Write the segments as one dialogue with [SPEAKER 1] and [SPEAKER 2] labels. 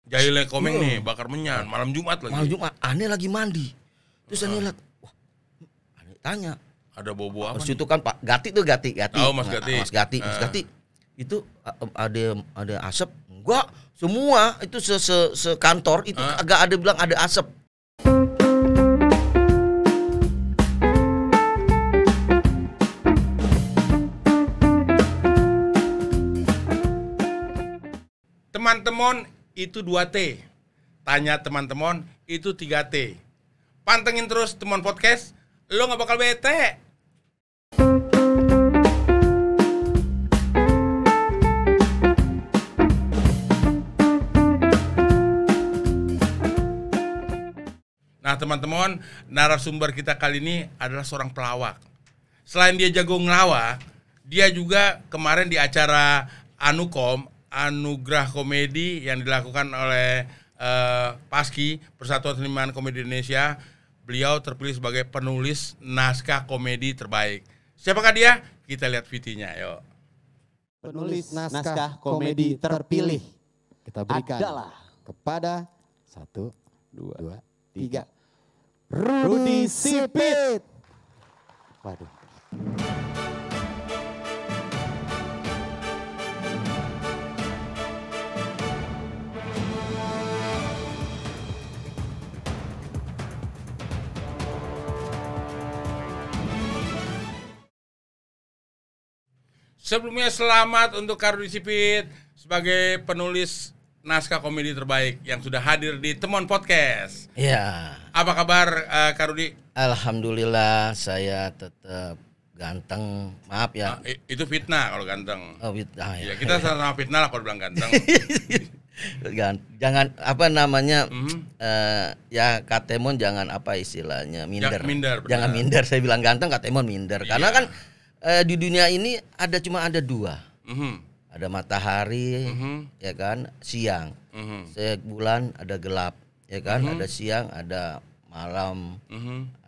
[SPEAKER 1] Jahilnya Komeng nih, bakar menyan, malam Jumat lagi.
[SPEAKER 2] Malam Jumat, Ane lagi mandi. Terus Ane lihat, wah, Ane tanya.
[SPEAKER 1] Ada bobo apa?
[SPEAKER 2] Terus itu kan Pak Gati tuh Gati.
[SPEAKER 1] Tahu Mas Gati.
[SPEAKER 2] Mas Gati, itu ada asap? Enggak, semua itu sekantor itu agak ada bilang ada asap.
[SPEAKER 1] Teman-teman itu 2T. Tanya teman-teman itu 3T. Pantengin terus Teman Podcast, lo gak bakal bete. Nah teman-teman, narasumber kita kali ini adalah seorang pelawak. Selain dia jago ngelawak, dia juga kemarin di acara Anugerah Komedi yang dilakukan oleh Paski, Persatuan Seniman Komedi Indonesia. Beliau terpilih sebagai penulis naskah komedi terbaik. Siapakah dia? Kita lihat VT-nya, yuk.
[SPEAKER 3] Penulis naskah komedi terpilih
[SPEAKER 4] Kita berikan
[SPEAKER 3] adalah
[SPEAKER 4] kepada 1, 2, 3.
[SPEAKER 3] Rudi Sipit.
[SPEAKER 4] Waduh.
[SPEAKER 1] Sebelumnya selamat untuk Kak Rudi Sipit sebagai penulis naskah komedi terbaik yang sudah hadir di Teman Podcast.
[SPEAKER 2] Ya.
[SPEAKER 1] Apa kabar Kak Rudi?
[SPEAKER 2] Alhamdulillah saya tetap ganteng. Maaf ya.
[SPEAKER 1] Nah, itu fitnah kalau ganteng.
[SPEAKER 2] Oh, fitnah
[SPEAKER 1] Ya,
[SPEAKER 2] ya.
[SPEAKER 1] kita sama fitnah lah kalau bilang ganteng.
[SPEAKER 2] Jangan apa namanya ya Katemon jangan apa istilahnya minder.
[SPEAKER 1] Minder, benar.
[SPEAKER 2] Jangan minder, saya bilang ganteng Katemon minder. Karena kan di dunia ini cuma ada dua. Ada matahari, ya kan, siang. Bulan ada gelap, ya kan, ada siang, ada malam.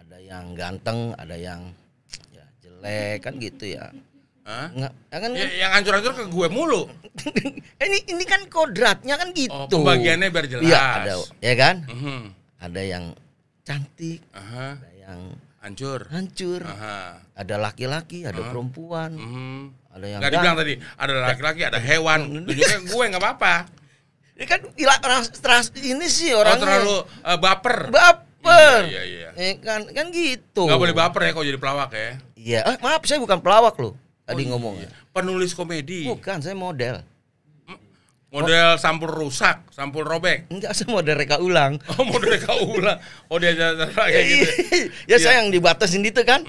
[SPEAKER 2] Ada yang ganteng, ada yang ya jelek kan gitu ya. Nggak, kan
[SPEAKER 1] ya, yang hancur-hancur ke gue mulu.
[SPEAKER 2] ini kan kodratnya kan gitu.
[SPEAKER 1] Oh, pembagiannya biar jelas.
[SPEAKER 2] Iya, ada, ya kan? Ada yang cantik, ada yang
[SPEAKER 1] hancur.
[SPEAKER 2] Ada laki-laki, ada perempuan. Ada yang
[SPEAKER 1] nggak dibilang tadi, ada laki-laki, ada hewan. Tunjuknya gue nggak apa-apa.
[SPEAKER 2] Ini kan ini sih orangnya
[SPEAKER 1] terlalu baper. Iya.
[SPEAKER 2] Kan gitu.
[SPEAKER 1] Nggak boleh baper ya kalau jadi pelawak ya.
[SPEAKER 2] Iya, maaf saya bukan pelawak loh. Tadi ngomongnya.
[SPEAKER 1] Penulis komedi.
[SPEAKER 2] Bukan, saya model.
[SPEAKER 1] Model sampul rusak, sampul robek.
[SPEAKER 2] Enggak, saya model reka ulang.
[SPEAKER 1] Oh, model reka ulang. Oh, dia kayak gitu.
[SPEAKER 2] Ya saya yang dibatasin itu kan.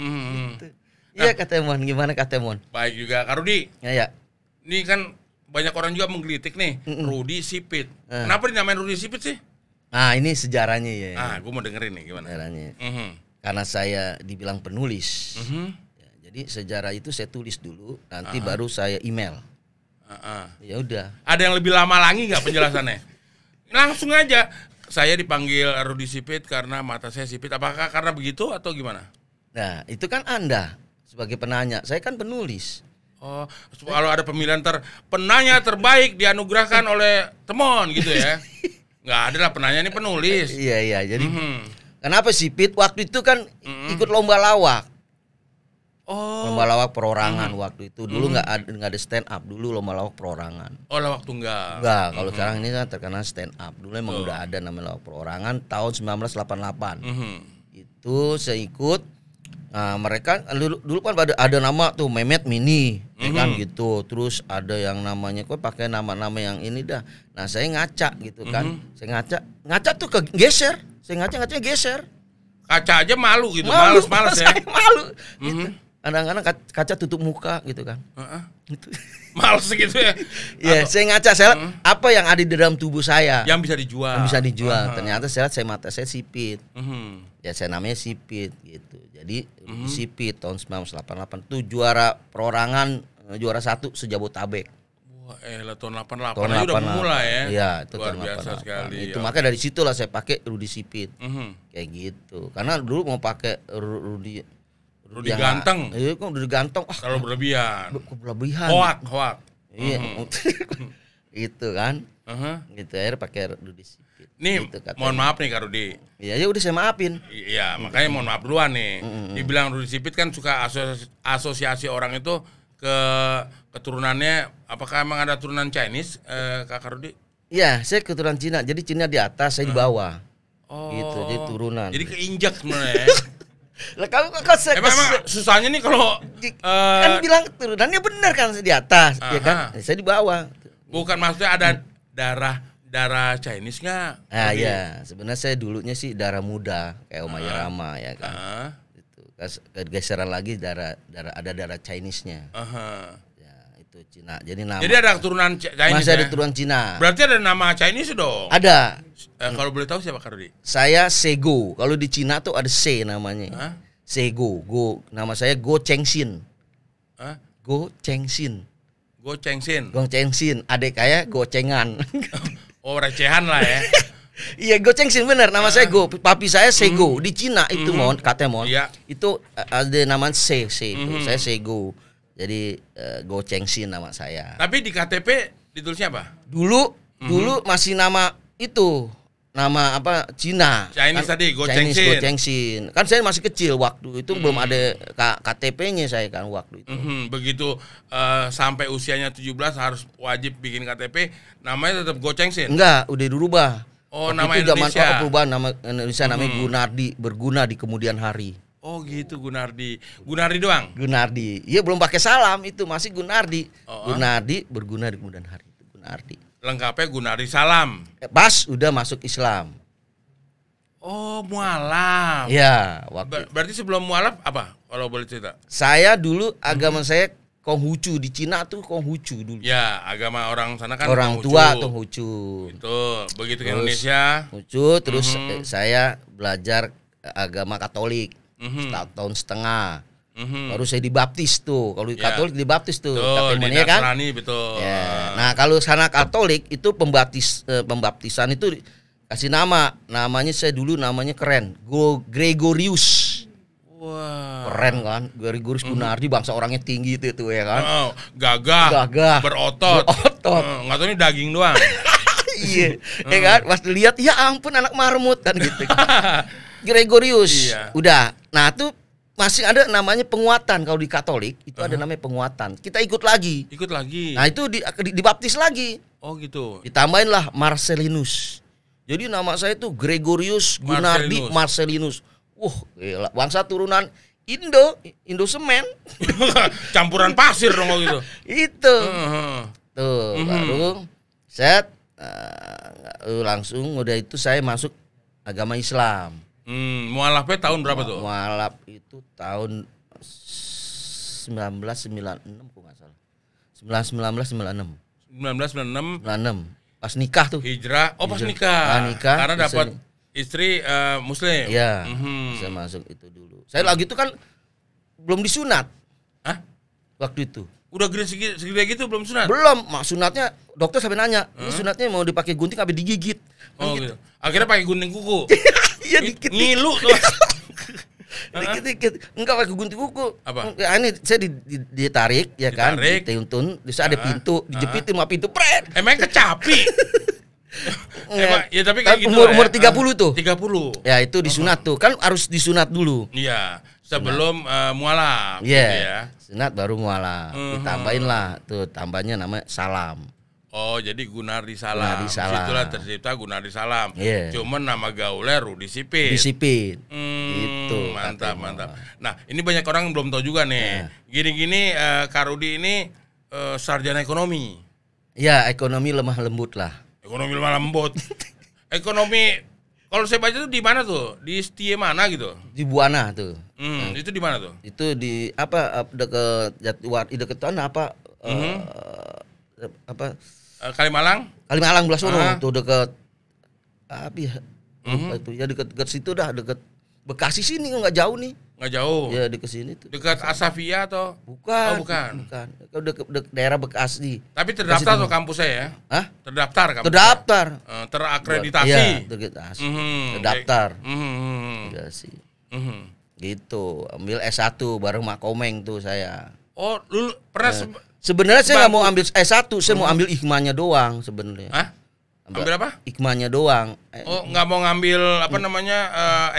[SPEAKER 2] Iya, Katemon, gimana Katemon?
[SPEAKER 1] Baik juga, Kak Rudi.
[SPEAKER 2] Ya.
[SPEAKER 1] Ini kan banyak orang juga menggelitik nih, Rudi Sipit. Kenapa dinamain Rudi Sipit sih?
[SPEAKER 2] Nah, ini sejarahnya ya.
[SPEAKER 1] Gue mau dengerin nih gimana.
[SPEAKER 2] Sejarahnya. Karena saya dibilang penulis. Ya, jadi sejarah itu saya tulis dulu, nanti baru saya email. Ya udah.
[SPEAKER 1] Ada yang lebih lama lagi nggak penjelasannya? Langsung aja. Saya dipanggil Rudi Sipit karena mata saya sipit. Apakah karena begitu atau gimana?
[SPEAKER 2] Nah, itu kan Anda sebagai penanya. Saya kan penulis.
[SPEAKER 1] Oh, kalau ada pemilihan penanya terbaik dianugerahkan oleh Temon gitu ya. Nggak ada lah, penanya ini penulis.
[SPEAKER 2] Iya. Jadi kenapa Sipit? Waktu itu kan ikut lomba lawak.
[SPEAKER 1] Oh.
[SPEAKER 2] Lomba lawak perorangan waktu itu. Dulu nggak ada stand up. Dulu lomba lawak perorangan.
[SPEAKER 1] Oh, lawak tunggal.
[SPEAKER 2] Enggak, kalau sekarang ini kan terkenal stand up. Dulu emang udah ada namanya lawak perorangan tahun 1988. Itu saya ikut. Nah, mereka dulu kan ada nama tuh Mehmet Mini, ya kan gitu. Terus ada yang namanya kok pakai nama-nama yang ini dah. Nah, saya ngaca gitu kan. Saya ngaca tuh geser. Saya ngacanya geser.
[SPEAKER 1] Kaca aja malu gitu, males ya.
[SPEAKER 2] Saya malu. Gitu. Kadang-kadang kaca tutup muka gitu kan. Gitu.
[SPEAKER 1] Males gitu ya.
[SPEAKER 2] Iya, saya ngaca apa yang ada di dalam tubuh saya.
[SPEAKER 1] Yang bisa dijual.
[SPEAKER 2] Ternyata mata saya sipit. Ya saya namanya Sipit gitu. Jadi Sipit tahun 1988 itu juara perorangan, juara 1 se-Jabotabek.
[SPEAKER 1] Wah, tahun 88 aja udah mulai ya.
[SPEAKER 2] Iya, itu
[SPEAKER 1] luar
[SPEAKER 2] tahun
[SPEAKER 1] biasa
[SPEAKER 2] 88.
[SPEAKER 1] sekali.
[SPEAKER 2] Itu makanya dari situlah saya pakai Rudi Sipit. Kayak gitu. Karena dulu mau pakai Rudi
[SPEAKER 1] ganteng.
[SPEAKER 2] Iya, kok Rudi ganteng.
[SPEAKER 1] Kalau berlebihan.
[SPEAKER 2] Berlebihan.
[SPEAKER 1] Hoak.
[SPEAKER 2] Iya. Itu kan. Gitu akhirnya pakai Rudi Sipit.
[SPEAKER 1] Nih,
[SPEAKER 2] Gitu katanya.
[SPEAKER 1] mohon maaf nih Kak Rudi.
[SPEAKER 2] Iya, ya udah saya maafin.
[SPEAKER 1] Iya, makanya mohon maaf duluan nih. Dibilang Rudi Sipit kan suka asosiasi orang itu ke keturunannya. Apakah emang ada turunan Chinese, Kak Rudi?
[SPEAKER 2] Iya, saya keturunan Cina. Jadi Cina di atas, saya di bawah.
[SPEAKER 1] Oh.
[SPEAKER 2] Gitu, jadi turunan.
[SPEAKER 1] Jadi keinjak sebenarnya.
[SPEAKER 2] Lah kamu
[SPEAKER 1] Emang susahnya nih kalau
[SPEAKER 2] kan bilang turunannya benar kan di atas, ya kan? Saya di bawah.
[SPEAKER 1] bukan maksudnya ada darah Chinese nggak?
[SPEAKER 2] Ah ya, sebenarnya saya dulunya sih darah muda kayak Oma Rama ya kan. Itu geseran lagi ada darah Chinese-nya. Ya, itu Cina. Jadi nama
[SPEAKER 1] Jadi ada keturunan Chinese.
[SPEAKER 2] masih ada
[SPEAKER 1] ya?
[SPEAKER 2] keturunan Cina.
[SPEAKER 1] Berarti ada nama Chinese dong.
[SPEAKER 2] Ada.
[SPEAKER 1] Kalau boleh tahu siapa Kak Rudi?
[SPEAKER 2] Saya Sego. Kalau di Cina tuh ada C namanya.
[SPEAKER 1] Hah?
[SPEAKER 2] Sego. Nama saya Go Chengxin.
[SPEAKER 1] Hah?
[SPEAKER 2] Go Chengxin.
[SPEAKER 1] Go Chengxin.
[SPEAKER 2] Go Chengxin. Adek saya Gocengan.
[SPEAKER 1] Oh, recehan lah ya.
[SPEAKER 2] Iya, Go Chengxin bener. Nama saya Go. Papi saya Sego. Di Cina itu katanya mon.
[SPEAKER 1] Iya.
[SPEAKER 2] Itu ada nama C. Itu. Saya Sego. Jadi Go Chengxin nama saya.
[SPEAKER 1] Tapi di KTP ditulisnya apa?
[SPEAKER 2] Dulu masih nama itu. Nama apa? Cina.
[SPEAKER 1] Chinese
[SPEAKER 2] kan,
[SPEAKER 1] tadi, Go
[SPEAKER 2] Chinese
[SPEAKER 1] Chengxin.
[SPEAKER 2] Go Chengxin. Kan saya masih kecil waktu itu belum ada KTP-nya saya kan waktu itu.
[SPEAKER 1] Begitu sampai usianya 17 harus wajib bikin KTP, namanya tetap Go Chengxin.
[SPEAKER 2] Enggak, udah dirubah.
[SPEAKER 1] Oh,
[SPEAKER 2] Waktu
[SPEAKER 1] nama
[SPEAKER 2] itu zaman
[SPEAKER 1] Indonesia.
[SPEAKER 2] perubahan nama Indonesia namanya Gunardi, berguna di kemudian hari.
[SPEAKER 1] Oh gitu, Gunardi. Gunardi doang.
[SPEAKER 2] Gunardi. Iya belum pakai salam itu masih Gunardi.
[SPEAKER 1] Oh,
[SPEAKER 2] Gunardi berguna di kemudian hari itu Gunardi.
[SPEAKER 1] Lengkapnya Gunardi Salam.
[SPEAKER 2] Pas udah masuk Islam.
[SPEAKER 1] Oh, mualaf.
[SPEAKER 2] Ya, waktu
[SPEAKER 1] Berarti sebelum mualaf apa? Kalau boleh cerita.
[SPEAKER 2] saya dulu agama saya Konghucu di Cina tuh Konghucu dulu.
[SPEAKER 1] Ya, agama orang sana kan
[SPEAKER 2] Orang
[SPEAKER 1] Konghucu.
[SPEAKER 2] tua Konghucu.
[SPEAKER 1] Itu begitu ke
[SPEAKER 2] Terus,
[SPEAKER 1] Indonesia.
[SPEAKER 2] Konghucu terus saya belajar agama Katolik setahun setengah. Baru saya dibaptis tuh. Kalau
[SPEAKER 1] Ya.
[SPEAKER 2] Katolik dibaptis tuh,
[SPEAKER 1] Tuh, di
[SPEAKER 2] katanya kan?
[SPEAKER 1] Nasrani betul.
[SPEAKER 2] Ya. Nah, kalau sana Katolik itu pembaptisan itu kasih namanya saya dulu namanya keren. Gregorius.
[SPEAKER 1] Wah.
[SPEAKER 2] Keren kan? Gregorius Gunardi, bangsa orangnya tinggi itu ya kan?
[SPEAKER 1] Oh, gagah.
[SPEAKER 2] Gagah.
[SPEAKER 1] Berotot. Nggak tahu ini daging doang.
[SPEAKER 2] Iya, ya kan? Pas dilihat, ya ampun anak marmut kan gitu. Gregorius.
[SPEAKER 1] Iya.
[SPEAKER 2] Udah. Nah, itu masih ada namanya penguatan kalau di Katolik itu ada namanya penguatan. Kita ikut lagi.
[SPEAKER 1] Ikut lagi.
[SPEAKER 2] Nah, itu dibaptis lagi.
[SPEAKER 1] Oh gitu.
[SPEAKER 2] Ditambahin lah Marcelinus. Jadi nama saya itu Gregorius Gunardi Marcelinus. Gila, bangsa turunan Indo semen.
[SPEAKER 1] Campuran pasir dong kalau gitu.
[SPEAKER 2] Itu. Tuh, baru set langsung udah itu saya masuk agama Islam.
[SPEAKER 1] Mualafnya tahun berapa tuh?
[SPEAKER 2] Mualaf itu tahun 1996 kok nggak salah. 1996.
[SPEAKER 1] 1996
[SPEAKER 2] Pas nikah tuh.
[SPEAKER 1] hijrah. Oh, pas
[SPEAKER 2] Hijrah.
[SPEAKER 1] nikah.
[SPEAKER 2] Nikah.
[SPEAKER 1] Karena
[SPEAKER 2] bisa
[SPEAKER 1] dapat istri muslim.
[SPEAKER 2] Iya. Saya masuk itu dulu. Saya lagi itu kan belum disunat.
[SPEAKER 1] Hah?
[SPEAKER 2] Waktu itu.
[SPEAKER 1] Udah segede gitu belum sunat?
[SPEAKER 2] Belum, sunatnya dokter sampai nanya, ini sunatnya mau dipakai gunting apa digigit?
[SPEAKER 1] Oh gitu. Akhirnya pakai gunting kuku.
[SPEAKER 2] Iya dikit.
[SPEAKER 1] Ngilu tuh.
[SPEAKER 2] Dikit. Enggak pakai gunting kuku.
[SPEAKER 1] Apa?
[SPEAKER 2] Ya, ini saya ditarik ya kan,
[SPEAKER 1] Ditarik.
[SPEAKER 2] dituntun, terus ada pintu, dijepitin sama pintu, pret.
[SPEAKER 1] Emang kecapi. Emang, ya tapi kayak gitu.
[SPEAKER 2] Umur
[SPEAKER 1] ya.
[SPEAKER 2] 30 tuh.
[SPEAKER 1] 30.
[SPEAKER 2] Ya itu disunat tuh, kan harus disunat dulu.
[SPEAKER 1] Iya, sebelum mualaf
[SPEAKER 2] Iya.
[SPEAKER 1] gitu ya.
[SPEAKER 2] Sunat baru mualaf. Ditambahin lah tuh, tambahnya namanya salam.
[SPEAKER 1] Oh, jadi Gunardi Salam.
[SPEAKER 2] Gunardi Salam.
[SPEAKER 1] Situlah tercipta Gunardi Salam.
[SPEAKER 2] Iya.
[SPEAKER 1] Cuman nama gaulnya Rudi Sipit.
[SPEAKER 2] Disiplin.
[SPEAKER 1] Itu mantap,
[SPEAKER 2] katanya.
[SPEAKER 1] mantap. Nah, ini banyak orang yang belum tahu juga nih. Gini-gini Kak Rudi ini sarjana ekonomi.
[SPEAKER 2] Ya, ekonomi lemah lembut lah.
[SPEAKER 1] Ekonomi lemah lembut. Ekonomi kalau saya baca tuh di mana tuh? Di Setia mana gitu?
[SPEAKER 2] Di Buana tuh.
[SPEAKER 1] Itu di mana tuh?
[SPEAKER 2] Itu di apa deket Jatiwati deket sana apa apa
[SPEAKER 1] Kalimalang?
[SPEAKER 2] Kalimalang belah sono tuh deket apa ya? Lupa itu ya deket situ dah deket Bekasi sini nggak jauh nih.
[SPEAKER 1] Nggak jauh.
[SPEAKER 2] Ya di kesini tuh.
[SPEAKER 1] Dekat Asafia atau?
[SPEAKER 2] Bukan.
[SPEAKER 1] Oh, bukan.
[SPEAKER 2] Kalau deket daerah Bekasi.
[SPEAKER 1] Tapi terdaftar tuh kampusnya ya?
[SPEAKER 2] Hah?
[SPEAKER 1] Terdaftar kampusnya?
[SPEAKER 2] Terdaftar.
[SPEAKER 1] Terakreditasi?
[SPEAKER 2] Iya, terdaftar. Terdaftar.
[SPEAKER 1] Iya
[SPEAKER 2] sih. Gitu, ambil S1 bareng Mak Komeng tuh saya.
[SPEAKER 1] Oh, lu pernah
[SPEAKER 2] Sebenarnya saya nggak mau ambil S1, saya mau ambil hikmahnya doang sebenarnya.
[SPEAKER 1] Hah? Ambil apa?
[SPEAKER 2] Hikmahnya doang.
[SPEAKER 1] Oh, nggak mau ngambil apa namanya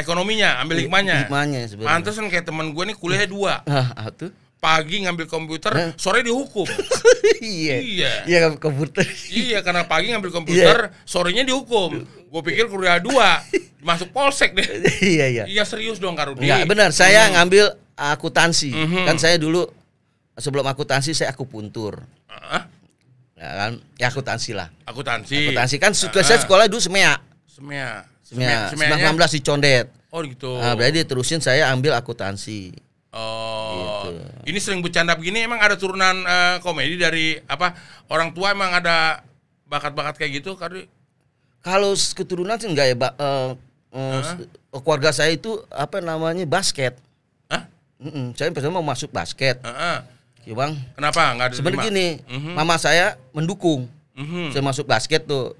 [SPEAKER 1] ekonominya, ambil hikmahnya.
[SPEAKER 2] Hikmahnya sebenarnya.
[SPEAKER 1] Pantesan kayak teman gue nih kuliahnya 2.
[SPEAKER 2] Tuh.
[SPEAKER 1] Pagi ngambil komputer, sore dihukum.
[SPEAKER 2] Iya.
[SPEAKER 1] Iya.
[SPEAKER 2] Iya komputer.
[SPEAKER 1] Iya, karena pagi ngambil komputer, sorenya dihukum. Gue pikir kuliah 2, masuk polsek deh.
[SPEAKER 2] Iya.
[SPEAKER 1] Iya serius dong Kak Rudi.
[SPEAKER 2] Enggak, benar. Saya ngambil akuntansi. Kan saya dulu sebelum akuntansi saya akupuntur.
[SPEAKER 1] Hah?
[SPEAKER 2] Ya kan? Ya akuntansi lah.
[SPEAKER 1] Akuntansi.
[SPEAKER 2] Akuntansi kan saya sekolah dulu SMEA.
[SPEAKER 1] Semea.
[SPEAKER 2] 19 di Condet.
[SPEAKER 1] Oh gitu.
[SPEAKER 2] Nah, berarti diterusin saya ambil akuntansi.
[SPEAKER 1] Oh,
[SPEAKER 2] Gitu.
[SPEAKER 1] ini sering bercanda begini. Emang ada turunan komedi dari apa? Orang tua emang ada bakat-bakat kayak gitu, Kak?
[SPEAKER 2] Kalau keturunan sih enggak ya, keluarga saya itu apa namanya basket.
[SPEAKER 1] Hah?
[SPEAKER 2] Saya pertama mau masuk basket. Ya bang.
[SPEAKER 1] Kenapa nggak ada?
[SPEAKER 2] Sebenarnya gini, mama saya mendukung. Saya masuk basket tuh.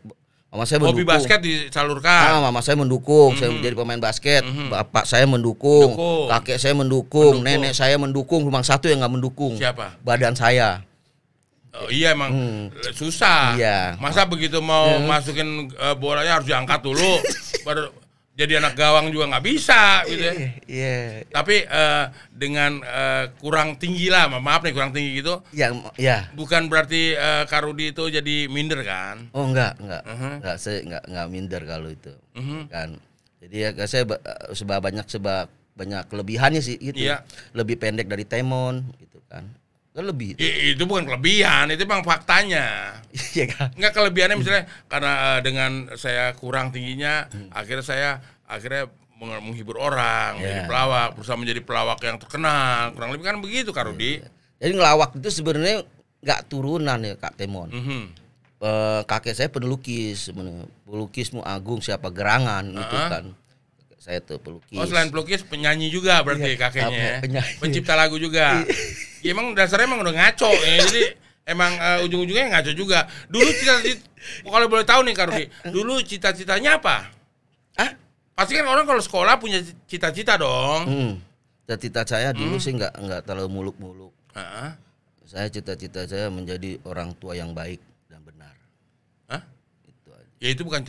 [SPEAKER 2] Mama saya mendukung.
[SPEAKER 1] Hobi basket disalurkan.
[SPEAKER 2] Mama saya mendukung, saya menjadi pemain basket. Bapak saya mendukung, kakek saya mendukung, nenek saya mendukung. Cuma satu yang nggak mendukung.
[SPEAKER 1] Siapa?
[SPEAKER 2] Badan saya.
[SPEAKER 1] Oh, iya emang susah.
[SPEAKER 2] Iya.
[SPEAKER 1] Masa begitu mau masukin bolanya harus diangkat dulu, baru jadi anak gawang juga nggak bisa gitu ya.
[SPEAKER 2] Iya.
[SPEAKER 1] Tapi dengan kurang tinggi lah, maaf nih kurang tinggi gitu.
[SPEAKER 2] Ya.
[SPEAKER 1] Bukan berarti Kak Rudi itu jadi minder kan?
[SPEAKER 2] Oh enggak. Enggak, saya enggak minder kalau itu. Kan. Jadi ya saya banyak kelebihannya sih gitu.
[SPEAKER 1] Iya.
[SPEAKER 2] Lebih pendek dari Temon gitu kan. Kan lebih.
[SPEAKER 1] Itu bukan kelebihan, itu memang faktanya.
[SPEAKER 2] Iya kan.
[SPEAKER 1] Enggak, kelebihannya misalnya karena dengan saya kurang tingginya, akhirnya saya menghibur orang, menjadi pelawak, berusaha menjadi pelawak yang terkenal. Kurang lebih kan begitu, Kak Rudi.
[SPEAKER 2] Jadi ngelawak itu sebenarnya nggak turunan ya Kak Temon. Kakek saya pelukis Mu Agung siapa gerangan gitu kan. Saya tuh pelukis.
[SPEAKER 1] Oh, selain pelukis, penyanyi juga berarti kakeknya.
[SPEAKER 2] Penyanyi.
[SPEAKER 1] Pencipta lagu juga. Ya, emang dasarnya emang udah ngaco ya. Jadi emang ujung-ujungnya ngaco juga. Dulu cita-cita, kalau boleh tahu nih Kak Rudi, dulu cita-citanya apa? Pasti kan orang kalau sekolah punya cita-cita dong.
[SPEAKER 2] Cita-cita saya dulu sih nggak terlalu muluk-muluk.
[SPEAKER 1] Hah?
[SPEAKER 2] Cita-cita saya menjadi orang tua yang baik dan benar.
[SPEAKER 1] Hah?
[SPEAKER 2] Itu aja.
[SPEAKER 1] Ya itu bukan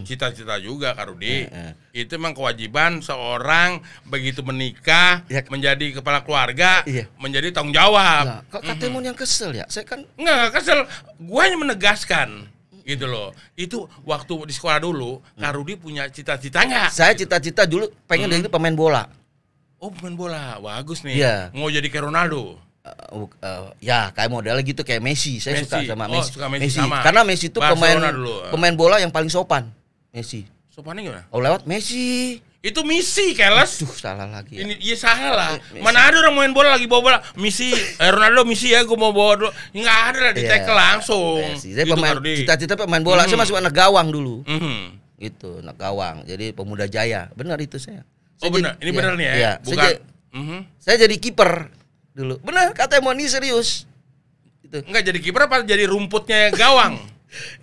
[SPEAKER 1] cita-cita juga Kak Rudi. Itu memang kewajiban seorang begitu menikah, menjadi kepala keluarga, menjadi tanggung jawab.
[SPEAKER 2] Kok Kak Temon yang kesel ya? Saya kan
[SPEAKER 1] Enggak kesel. Gua hanya menegaskan gitu loh. Itu waktu di sekolah dulu, Kak Rudi punya cita-cita nggak?
[SPEAKER 2] saya cita-cita dulu pengen jadi pemain bola.
[SPEAKER 1] Oh, pemain bola. Bagus nih.
[SPEAKER 2] Iya.
[SPEAKER 1] Mau jadi kayak Ronaldo.
[SPEAKER 2] Ya kayak modelnya gitu kayak Messi. Saya suka sama Messi.
[SPEAKER 1] Suka Messi sama.
[SPEAKER 2] Karena Messi itu
[SPEAKER 1] Barcelona
[SPEAKER 2] pemain bola yang paling sopan. Messi.
[SPEAKER 1] Sopannya gimana?
[SPEAKER 2] Oh lewat Messi.
[SPEAKER 1] Itu misi, keles.
[SPEAKER 2] Salah lagi.
[SPEAKER 1] Ini iya salah lah. Mana ada orang main bola lagi bawa bola. Misi Ronaldo misi ya, gue mau bawa dulu. Enggak ada lah, di tackle langsung.
[SPEAKER 2] Saya pemain cita-cita pemain bola. Saya masuk anak gawang dulu. Gitu, anak gawang. Jadi Pemuda Jaya. Benar itu saya.
[SPEAKER 1] Benar. Ini benar nih ya.
[SPEAKER 2] Iya.
[SPEAKER 1] Bukan.
[SPEAKER 2] Saya jadi kiper dulu. Benar, kata Moni serius. Itu.
[SPEAKER 1] Enggak jadi kiper apa jadi rumputnya gawang?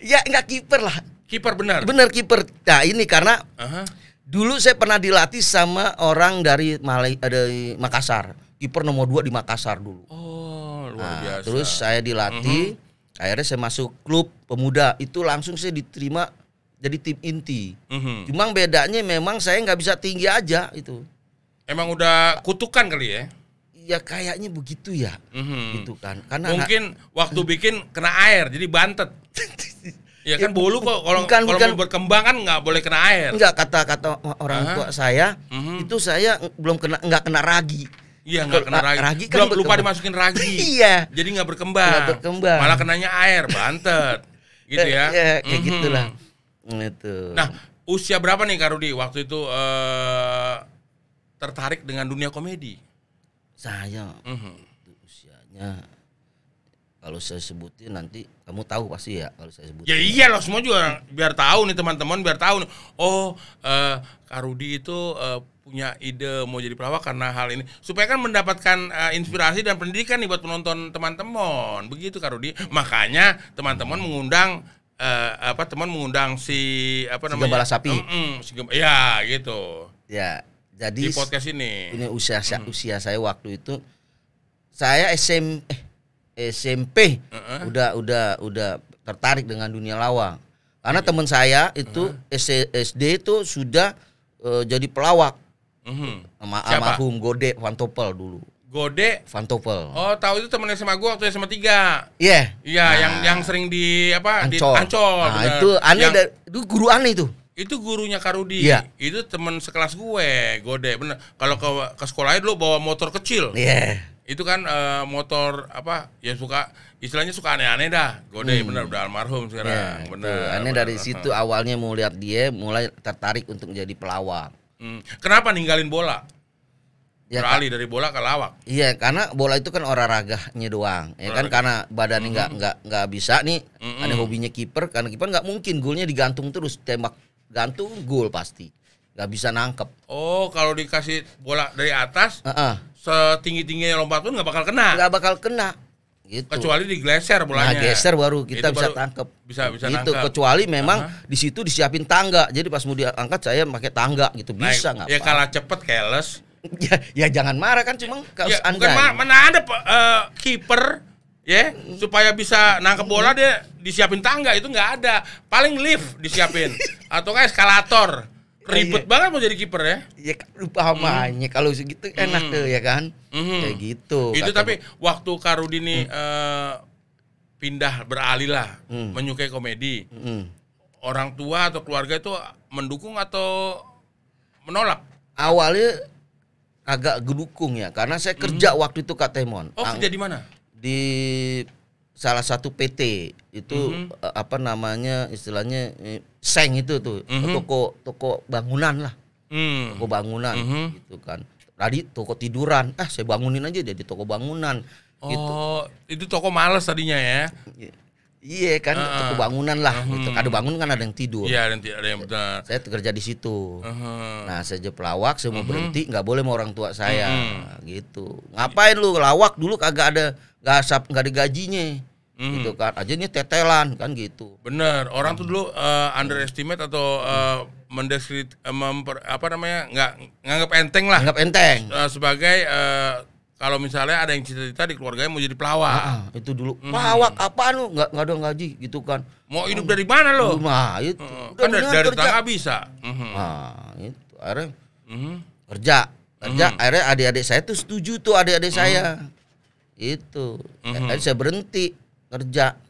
[SPEAKER 2] Ya enggak kiper lah.
[SPEAKER 1] Kiper benar.
[SPEAKER 2] Benar kiper. Nah, ini karena dulu saya pernah dilatih sama orang dari Makassar. Kiper nomor 2 di Makassar dulu.
[SPEAKER 1] Oh, luar biasa.
[SPEAKER 2] Terus saya dilatih, akhirnya saya masuk klub pemuda. Itu langsung saya diterima jadi tim inti. Cuma bedanya memang saya nggak bisa tinggi aja itu.
[SPEAKER 1] Emang udah kutukan kali ya?
[SPEAKER 2] Ya kayaknya begitu ya. Gitu kan. Karena
[SPEAKER 1] mungkin waktu bikin kena air jadi bantet. Ya kan bolu kok kalau mau berkembang kan nggak boleh kena air.
[SPEAKER 2] Enggak, kata orang tua saya itu saya nggak kena ragi.
[SPEAKER 1] Iya, nggak kena ragi.
[SPEAKER 2] Kan
[SPEAKER 1] belum lupa dimasukin ragi.
[SPEAKER 2] Iya.
[SPEAKER 1] Jadi nggak berkembang. Malah kenanya air, bantet. Gitu ya.
[SPEAKER 2] Iya, kayak gitulah. Itu.
[SPEAKER 1] Nah, usia berapa nih Kak Rudi waktu itu tertarik dengan dunia komedi?
[SPEAKER 2] Saya usianya kalau saya sebutin nanti kamu tahu pasti ya kalau saya sebutin.
[SPEAKER 1] Ya iya loh, semua juga biar tahu nih teman-teman, biar tahu nih. Oh, Kak Rudi itu punya ide mau jadi pelawak karena hal ini. Supaya kan mendapatkan inspirasi dan pendidikan nih buat penonton teman-teman. Begitu Kak Rudi. Makanya teman-teman mengundang si
[SPEAKER 2] Gembala Sapi.
[SPEAKER 1] Ya, gitu.
[SPEAKER 2] Ya, jadi
[SPEAKER 1] di podcast ini.
[SPEAKER 2] Ini usia saya waktu itu saya SMP udah tertarik dengan dunia lawak. Karena teman saya itu SD itu sudah jadi pelawak sama
[SPEAKER 1] Siapa?
[SPEAKER 2] almarhum Gode Van Topel dulu.
[SPEAKER 1] Gode.
[SPEAKER 2] Van Topel.
[SPEAKER 1] Oh, tahu itu temen SMA gua waktu SMA 3.
[SPEAKER 2] Iya.
[SPEAKER 1] Iya, yang sering di apa? Di
[SPEAKER 2] Ancol.
[SPEAKER 1] Ancol.
[SPEAKER 2] Nah,
[SPEAKER 1] bener.
[SPEAKER 2] itu aneh
[SPEAKER 1] Yang-
[SPEAKER 2] itu guru aneh itu.
[SPEAKER 1] Itu gurunya Karudi.
[SPEAKER 2] Iya.
[SPEAKER 1] Itu temen sekelas gue, Gode. Bener. Kalau ke sekolahnya dulu bawa motor kecil.
[SPEAKER 2] Iya.
[SPEAKER 1] Itu kan motor apa? Ya istilahnya suka aneh-aneh dah. Gode bener udah almarhum sekarang.
[SPEAKER 2] Ya,
[SPEAKER 1] Bener.
[SPEAKER 2] itu. Aneh
[SPEAKER 1] bener.
[SPEAKER 2] dari situ awalnya mau lihat dia mulai tertarik untuk menjadi pelawak.
[SPEAKER 1] Kenapa ninggalin bola?
[SPEAKER 2] Ya,
[SPEAKER 1] Beralih dari bola ke lawak.
[SPEAKER 2] Iya, karena bola itu kan olahraganya doang. Ya kan, karena badannya nggak bisa nih. Ada hobinya kiper, karena kiper nggak mungkin golnya digantung terus, tembak gantung gol pasti. Nggak bisa nangkep.
[SPEAKER 1] Oh, kalau dikasih bola dari atas,
[SPEAKER 2] Heeh.
[SPEAKER 1] setinggi-tingginya lompat pun nggak bakal kena.
[SPEAKER 2] Nggak bakal kena. Gitu.
[SPEAKER 1] Kecuali digeser bolanya.
[SPEAKER 2] Nah, geser baru kita
[SPEAKER 1] Itu
[SPEAKER 2] bisa
[SPEAKER 1] baru
[SPEAKER 2] tangkep.
[SPEAKER 1] Bisa
[SPEAKER 2] gitu.
[SPEAKER 1] nangkep.
[SPEAKER 2] Kecuali memang di situ disiapin tangga. Jadi pas mau diangkat saya pakai tangga gitu.
[SPEAKER 1] Nah,
[SPEAKER 2] Bisa nggak
[SPEAKER 1] ya
[SPEAKER 2] apa.
[SPEAKER 1] kalah cepet careless.
[SPEAKER 2] Ya jangan marah kan, cuma kalau
[SPEAKER 1] Ya, bukan
[SPEAKER 2] seandainya.
[SPEAKER 1] mana ada kiper ya supaya bisa nangkep bola dia disiapin tangga, itu nggak ada. Paling lift disiapin atau kayak eskalator. Ribet banget mau jadi kiper ya.
[SPEAKER 2] Ya kan umpamanya kalau segitu enak tuh ya kan. Kayak gitu.
[SPEAKER 1] Itu
[SPEAKER 2] kata
[SPEAKER 1] tapi waktu Karudi nih pindah beralih lah menyukai komedi. Orang tua atau keluarga itu mendukung atau menolak?
[SPEAKER 2] Awalnya agak gedukung ya, karena saya kerja waktu itu Kak Temon.
[SPEAKER 1] Oh, kerja di mana?
[SPEAKER 2] Di salah satu PT itu apa namanya istilahnya seng itu tuh toko bangunan lah, toko bangunan gitu kan. Tadi toko tiduran, saya bangunin aja jadi toko bangunan. Gitu.
[SPEAKER 1] Oh, itu toko males tadinya ya?
[SPEAKER 2] Iya kan, toko bangunan lah. Gitu. Ada bangun kan ada yang tidur.
[SPEAKER 1] Iya, ada yang benar.
[SPEAKER 2] Saya kerja di situ. Nah, saya jadi pelawak, saya mau berhenti nggak boleh sama orang tua saya, gitu. Ngapain lu lawak dulu kagak ada nggak ada gajinya, gitu kan. Aja ini tetelan kan gitu.
[SPEAKER 1] Bener, orang tuh dulu underestimate atau apa namanya nggak nganggap enteng lah.
[SPEAKER 2] Anggap enteng.
[SPEAKER 1] Sebagai kalau misalnya ada yang cita-cita di keluarganya mau jadi pelawak,
[SPEAKER 2] Itu dulu pelawak apaan lu nggak ada gaji gitu kan.
[SPEAKER 1] mau hidup dari mana lo?
[SPEAKER 2] Nah, itu.
[SPEAKER 1] Kan
[SPEAKER 2] Udah
[SPEAKER 1] dari
[SPEAKER 2] kerja.
[SPEAKER 1] tetangga bisa.
[SPEAKER 2] Nah, itu akhirnya kerja. Akhirnya adik-adik saya tuh setuju tuh, adik-adik saya. Itu. Akhirnya saya berhenti kerja.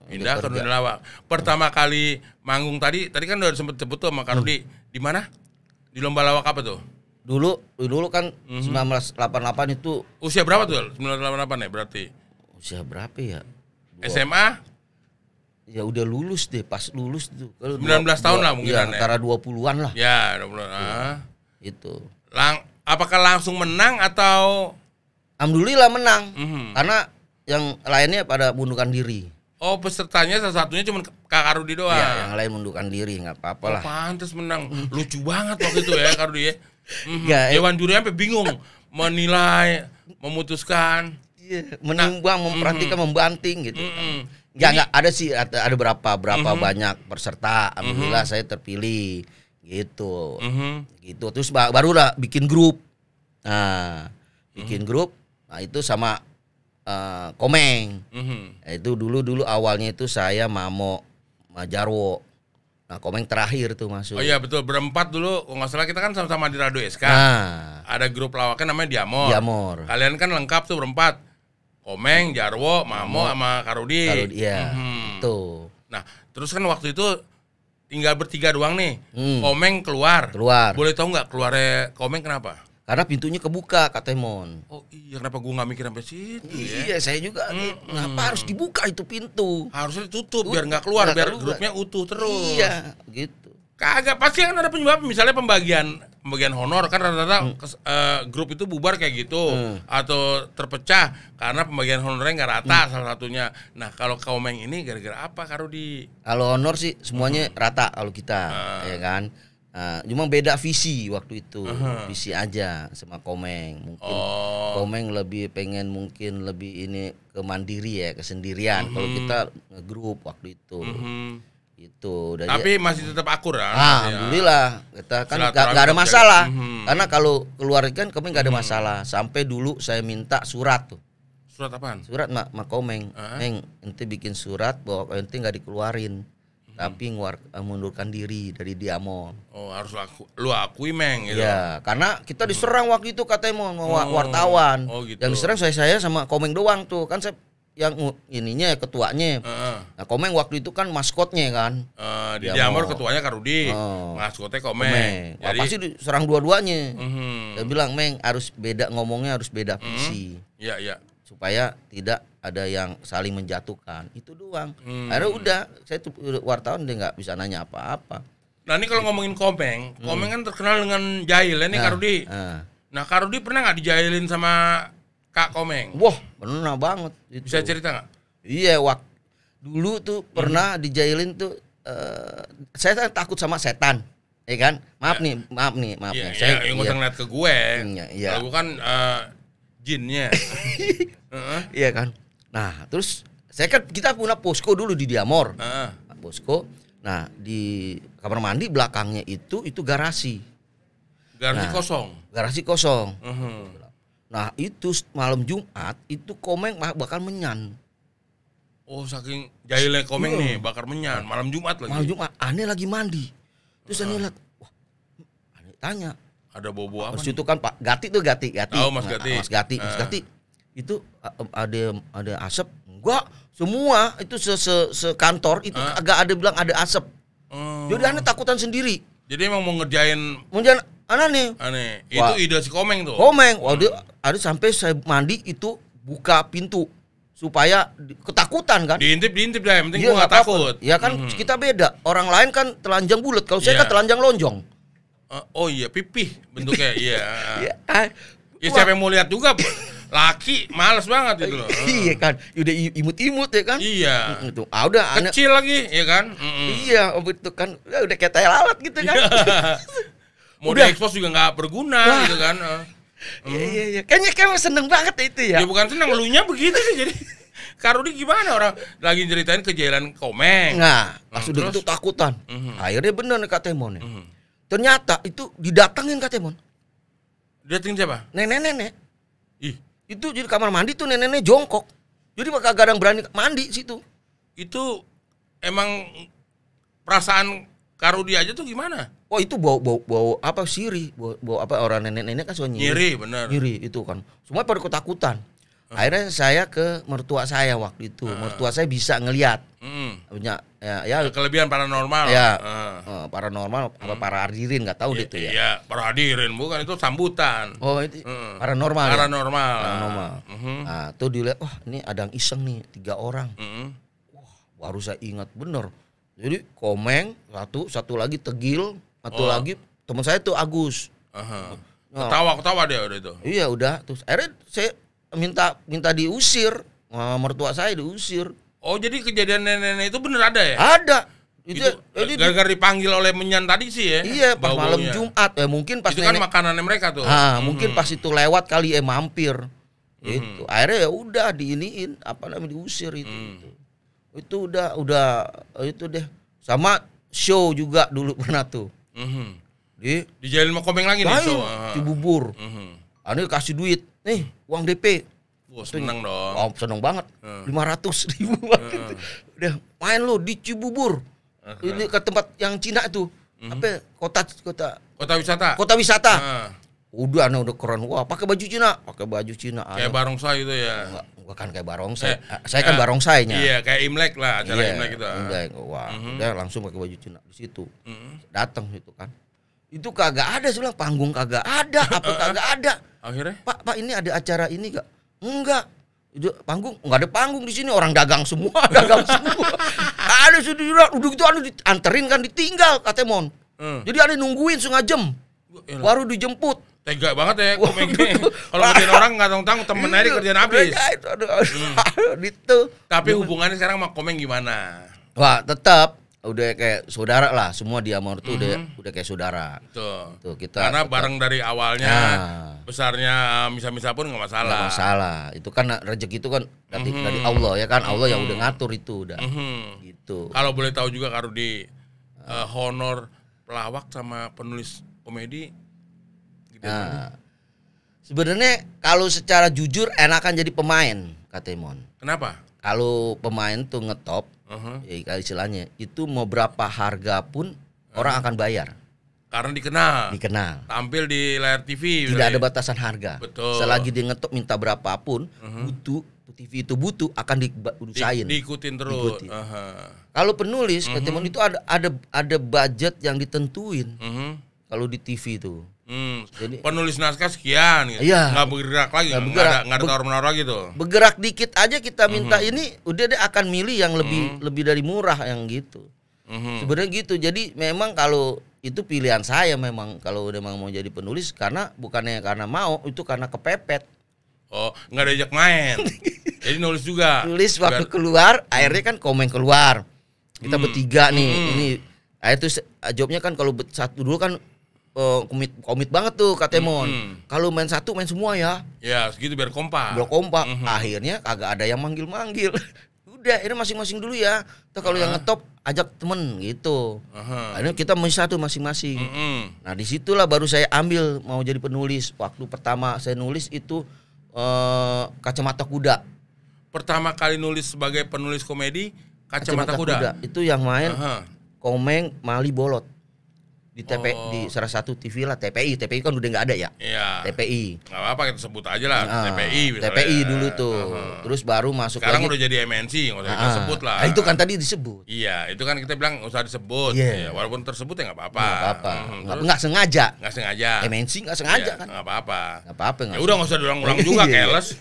[SPEAKER 1] Pindah ke dunia lawak. Pertama kali manggung tadi kan udah sempet sebut tuh sama Karudi. Di mana? Di lomba lawak apa tuh?
[SPEAKER 2] Dulu kan 1988 itu
[SPEAKER 1] Usia berapa tuh? 1988 ya berarti.
[SPEAKER 2] usia berapa ya?
[SPEAKER 1] SMA?
[SPEAKER 2] Ya udah lulus deh, pas lulus tuh.
[SPEAKER 1] 19 tahun lah mungkin
[SPEAKER 2] ya,
[SPEAKER 1] ya.
[SPEAKER 2] antara 20-an lah.
[SPEAKER 1] Ya, 20.
[SPEAKER 2] Itu.
[SPEAKER 1] Apakah langsung menang atau
[SPEAKER 2] Alhamdulillah menang.
[SPEAKER 1] Mhm.
[SPEAKER 2] Karena yang lainnya pada mundurkan diri.
[SPEAKER 1] oh pesertanya salah satunya cuma Kak Karudi doang?
[SPEAKER 2] Ya, yang lain mundurkan diri, nggak apa-apa lah.
[SPEAKER 1] Pantes menang. Lucu banget waktu itu ya Karudi ya.
[SPEAKER 2] Ya,
[SPEAKER 1] Dewan juri sampai bingung menilai, memutuskan.
[SPEAKER 2] Iya, menimbang, memperhatikan, membanting gitu.
[SPEAKER 1] Mm-mm.
[SPEAKER 2] Nggak ada sih, ada berapa banyak peserta. Alhamdulillah saya terpilih gitu. Gitu. Terus barulah bikin grup. Nah, bikin grup. Nah, itu sama Komeng. Nah, itu dulu awalnya itu saya Mamo, Majarwo. Nah, Komeng terakhir tuh masuk.
[SPEAKER 1] Oh iya betul, berempat dulu. Kalau nggak salah kita kan sama-sama di Radio SK.
[SPEAKER 2] Nah,
[SPEAKER 1] Ada grup lawaknya namanya Diamor.
[SPEAKER 2] Diamor.
[SPEAKER 1] Kalian kan lengkap tuh berempat. Komeng, Jarwo, Mamo sama Karudi.
[SPEAKER 2] Kalau iya, itu.
[SPEAKER 1] Nah, terus kan waktu itu tinggal bertiga doang nih.
[SPEAKER 2] Hmm.
[SPEAKER 1] Komeng keluar.
[SPEAKER 2] Keluar.
[SPEAKER 1] Boleh tahu nggak keluarnya Komeng kenapa?
[SPEAKER 2] Karena pintunya kebuka, Kak Temon.
[SPEAKER 1] Oh iya, kenapa gua nggak mikir sampai situ ya?
[SPEAKER 2] Iya, saya juga. Kenapa harus dibuka itu pintu?
[SPEAKER 1] Harusnya ditutup biar nggak keluar,
[SPEAKER 2] Nggak
[SPEAKER 1] biar
[SPEAKER 2] keluar.
[SPEAKER 1] grupnya utuh terus.
[SPEAKER 2] Iya, gitu.
[SPEAKER 1] Kagak, pasti kan ada penyebab. Misalnya pembagian honor kan rata-rata grup itu bubar kayak gitu atau terpecah karena pembagian honornya nggak rata salah satunya. Nah kalau Komeng ini gara-gara apa Karudi?
[SPEAKER 2] Kalau honor sih semuanya rata kalau kita, ya kan. Cuma beda visi waktu itu, visi aja sama Komeng. Mungkin Komeng lebih pengen mungkin lebih ini ke mandiri ya, kesendirian. Kalau kita ngegrup waktu itu. Itu.
[SPEAKER 1] Tapi masih tetap akur kan?
[SPEAKER 2] Alhamdulillah kita kan
[SPEAKER 1] Silaturahmi
[SPEAKER 2] nggak ada
[SPEAKER 1] tetap
[SPEAKER 2] masalah.
[SPEAKER 1] jaga.
[SPEAKER 2] Karena kalau keluar kan Komeng nggak ada masalah. Sampai dulu saya minta surat tuh.
[SPEAKER 1] Surat apaan?
[SPEAKER 2] Surat mak Komeng, ente bikin surat bahwa ente nggak dikeluarin. tapi mundurkan diri dari Diamond.
[SPEAKER 1] Oh, harus lu akui Meng gitu.
[SPEAKER 2] Iya, karena kita diserang waktu itu katanya wartawan.
[SPEAKER 1] Oh, gitu.
[SPEAKER 2] Yang diserang saya sama Komeng doang tuh. Kan saya yang ininya ketuanya. Nah, Komeng waktu itu kan maskotnya kan.
[SPEAKER 1] Di Diamond ketuanya Karudi, maskotnya Komeng.
[SPEAKER 2] Wah,
[SPEAKER 1] Jadi
[SPEAKER 2] pasti diserang dua-duanya. Dia bilang, "Meng, harus beda ngomongnya, harus beda visi."
[SPEAKER 1] Iya, iya.
[SPEAKER 2] Supaya tidak ada yang saling menjatuhkan. Itu doang. Akhirnya udah, saya tuh wartawan dia nggak bisa nanya apa-apa.
[SPEAKER 1] Nah, ini kalau ngomongin Komeng kan terkenal dengan jahil ya nih Karudi. Nah, Karudi pernah nggak dijailin sama Kak Komeng?
[SPEAKER 2] Wah, pernah banget. Itu.
[SPEAKER 1] Bisa cerita nggak?
[SPEAKER 2] Iya, dulu tuh pernah dijailin tuh. Saya kan takut sama setan, ya kan? Maaf nih.
[SPEAKER 1] Iya,
[SPEAKER 2] Saya
[SPEAKER 1] yang usah ngeliat ke gue.
[SPEAKER 2] Iya.
[SPEAKER 1] Kalau gue kan jinnya.
[SPEAKER 2] Iya kan. Nah, terus kita punya posko dulu di Diamor. Posko. Nah, di kamar mandi belakangnya itu garasi. Garasi kosong. Nah, itu malam Jumat itu Komeng bakal menyan.
[SPEAKER 1] Oh, saking jahilnya Komeng nih, bakar menyan malam Jumat lagi.
[SPEAKER 2] Malam Jumat, aneh lagi mandi. Terus aneh lihat, wah, aneh tanya.
[SPEAKER 1] Ada bobo apa?
[SPEAKER 2] Terus itu kan Pak Gati.
[SPEAKER 1] Oh, Mas Gati.
[SPEAKER 2] Mas Gati. Itu ada asap? Enggak, semua itu sekantor itu agak ada bilang ada asap. Jadi aneh takutan sendiri.
[SPEAKER 1] Jadi emang mau ngerjain
[SPEAKER 2] aneh.
[SPEAKER 1] Itu ide si Komeng tuh.
[SPEAKER 2] Komeng, ada sampai saya mandi itu buka pintu supaya ketakutan kan.
[SPEAKER 1] Diintip dah, yang penting gua enggak takut.
[SPEAKER 2] Ya kan kita beda. Orang lain kan telanjang bulat, kalau saya kan telanjang lonjong.
[SPEAKER 1] Oh iya, pipih bentuknya. Iya. Ya siapa yang mau lihat juga? Laki males banget itu loh.
[SPEAKER 2] Iya kan, udah imut-imut ya kan.
[SPEAKER 1] Iya.
[SPEAKER 2] Itu udah
[SPEAKER 1] kecil lagi, ya kan.
[SPEAKER 2] Iya, itu kan udah kayak tai lalat gitu kan.
[SPEAKER 1] Mau diekspos juga nggak berguna gitu kan.
[SPEAKER 2] Iya. Kayaknya seneng banget itu ya.
[SPEAKER 1] Ya bukan seneng, elunya begitu sih jadi. Karudi gimana orang lagi ceritain kejailan Komeng.
[SPEAKER 2] Nah, pas udah gitu takutan. Akhirnya bener nih Kak Temon. Ternyata itu didatengin Kak Temon.
[SPEAKER 1] Didatengin siapa?
[SPEAKER 2] Nenek-nenek.
[SPEAKER 1] Ih,
[SPEAKER 2] itu jadi kamar mandi tuh nenek-nenek jongkok. Jadi bakal gadang berani mandi situ.
[SPEAKER 1] Itu emang perasaan Karudi aja tuh gimana?
[SPEAKER 2] Oh, itu bau apa sirih, bau apa orang nenek-nenek kan suka
[SPEAKER 1] nyiri, bener.
[SPEAKER 2] Nyiri itu kan. Semua pada ketakutan. Akhirnya saya ke mertua saya waktu itu. Mertua saya bisa ngelihat. Punya ya
[SPEAKER 1] kelebihan paranormal.
[SPEAKER 2] Ya. Paranormal apa para hadirin enggak tahu deh itu ya.
[SPEAKER 1] Iya, para hadirin bukan itu sambutan.
[SPEAKER 2] Oh, itu paranormal.
[SPEAKER 1] Paranormal.
[SPEAKER 2] Nah, tuh dilihat, wah, ini ada yang iseng nih 3 orang. Wah, baru saya ingat bener. Jadi Komeng satu lagi Tegil, satu lagi teman saya tuh Agus.
[SPEAKER 1] Ketawa dia udah itu.
[SPEAKER 2] Iya udah, terus akhirnya saya minta diusir, mertua saya diusir.
[SPEAKER 1] Oh, jadi kejadian nenek itu bener ada ya?
[SPEAKER 2] Ada.
[SPEAKER 1] Itu gara-gara dipanggil oleh menyan tadi sih ya?
[SPEAKER 2] Iya, pas malam Jumat mungkin pas
[SPEAKER 1] itu kan makanannya mereka tuh.
[SPEAKER 2] Mungkin pas itu lewat kali mampir. Itu akhirnya ya udah diiniin diusir itu. Itu udah itu deh. Sama show juga dulu pernah tuh.
[SPEAKER 1] Dijalin sama Komeng lagi nih show.
[SPEAKER 2] Cibubur. Aneh kasih duit. Nih, uang DP.
[SPEAKER 1] Wah, seneng dong.
[SPEAKER 2] Oh, seneng banget. 500.000 udah main lo di Cibubur. Ini ke tempat yang Cina itu. Apa? Kota wisata. Udah keren. Wah, pakai baju Cina.
[SPEAKER 1] Kayak barongsai itu ya.
[SPEAKER 2] Bukan kayak barongsai. Saya kan barongsainya.
[SPEAKER 1] Iya, kayak Imlek lah, acara Imlek itu.
[SPEAKER 2] Imlek. Wah, udah langsung pakai baju Cina di situ. Datang gitu kan. Itu kagak ada, saya bilang panggung kagak ada, apa kagak ada.
[SPEAKER 1] Akhirnya?
[SPEAKER 2] Pak, ini ada acara ini gak? Enggak. Itu panggung, enggak ada panggung di sini, orang dagang semua. Ada sudah udah gitu dianterin kan ditinggal Kak Temon. Jadi ada nungguin setengah jam. Baru dijemput.
[SPEAKER 1] Tega banget ya Komeng ini. Kalau kerjaan orang nggak tanggung temen aja kerjaan habis.
[SPEAKER 2] Gitu.
[SPEAKER 1] Tapi hubungannya sekarang sama Komeng gimana?
[SPEAKER 2] Wah, tetap udah kayak saudara lah, semua Diamond tuh udah kayak saudara.
[SPEAKER 1] Tuh kita. Karena
[SPEAKER 2] tetap,
[SPEAKER 1] bareng dari awalnya, besarnya misa-misa pun nggak masalah.
[SPEAKER 2] Nggak masalah. Itu kan rezeki itu kan dari Allah ya kan, Allah yang udah ngatur itu udah. Gitu.
[SPEAKER 1] Kalau boleh tahu juga Karudi, honor pelawak sama penulis komedi.
[SPEAKER 2] Nah, sebenarnya kalau secara jujur enakan jadi pemain, Kak Temon.
[SPEAKER 1] Kenapa?
[SPEAKER 2] kalau pemain tuh ngetop, ya istilahnya itu mau berapa harga pun orang akan bayar.
[SPEAKER 1] Karena dikenal. Tampil di layar TV.
[SPEAKER 2] Tidak ada batasan harga.
[SPEAKER 1] Betul.
[SPEAKER 2] Selagi dia ngetop minta berapapun, TV itu butuh akan diusahain.
[SPEAKER 1] Diikutin terus.
[SPEAKER 2] Kalau penulis, Katemon itu ada budget yang ditentuin. Kalau di TV itu.
[SPEAKER 1] Jadi penulis naskah sekian gitu.
[SPEAKER 2] Iya.
[SPEAKER 1] Nggak bergerak lagi, nggak ada tawar-menawar lagi tuh.
[SPEAKER 2] Bergerak dikit aja kita minta ini, udah dia akan milih yang lebih dari murah yang gitu. Sebenarnya gitu. Jadi memang kalau itu pilihan saya memang kalau udah mau jadi penulis bukannya karena mau, itu karena kepepet.
[SPEAKER 1] Oh, nggak diajak main. Jadi nulis juga.
[SPEAKER 2] Nulis waktu keluar, akhirnya kan komen keluar. Kita bertiga nih, ini itu jawabnya kan kalau satu dulu kan komit banget tuh Katemon. Kalau main satu main semua ya.
[SPEAKER 1] Ya, segitu biar kompak.
[SPEAKER 2] Akhirnya kagak ada yang manggil-manggil. Udah, ini masing-masing dulu ya. Tuh kalau yang ngetop ajak temen gitu. Akhirnya kita main satu masing-masing. Nah, disitulah baru saya ambil mau jadi penulis. Waktu pertama saya nulis itu Kacamata Kuda.
[SPEAKER 1] Pertama kali nulis sebagai penulis komedi Kacamata Kuda.
[SPEAKER 2] Itu yang main Komeng Mali Bolot. Di di salah satu TV lah, TPI kan udah nggak ada ya. Iya. TPI.
[SPEAKER 1] Nggak apa-apa kita sebut aja lah, TPI.
[SPEAKER 2] TPI dulu tuh. Terus baru masuk
[SPEAKER 1] sekarang
[SPEAKER 2] lagi.
[SPEAKER 1] Udah jadi MNC, nggak usah kita sebut lah.
[SPEAKER 2] Itu kan tadi disebut.
[SPEAKER 1] Iya, itu kan kita bilang nggak usah disebut. Ya, walaupun tersebut ya nggak apa-apa.
[SPEAKER 2] Nggak sengaja.
[SPEAKER 1] Nggak sengaja.
[SPEAKER 2] MNC nggak sengaja kan.
[SPEAKER 1] Nggak apa-apa.
[SPEAKER 2] Nggak apa-apa.
[SPEAKER 1] Ya udah nggak usah diulang-ulang juga, keles.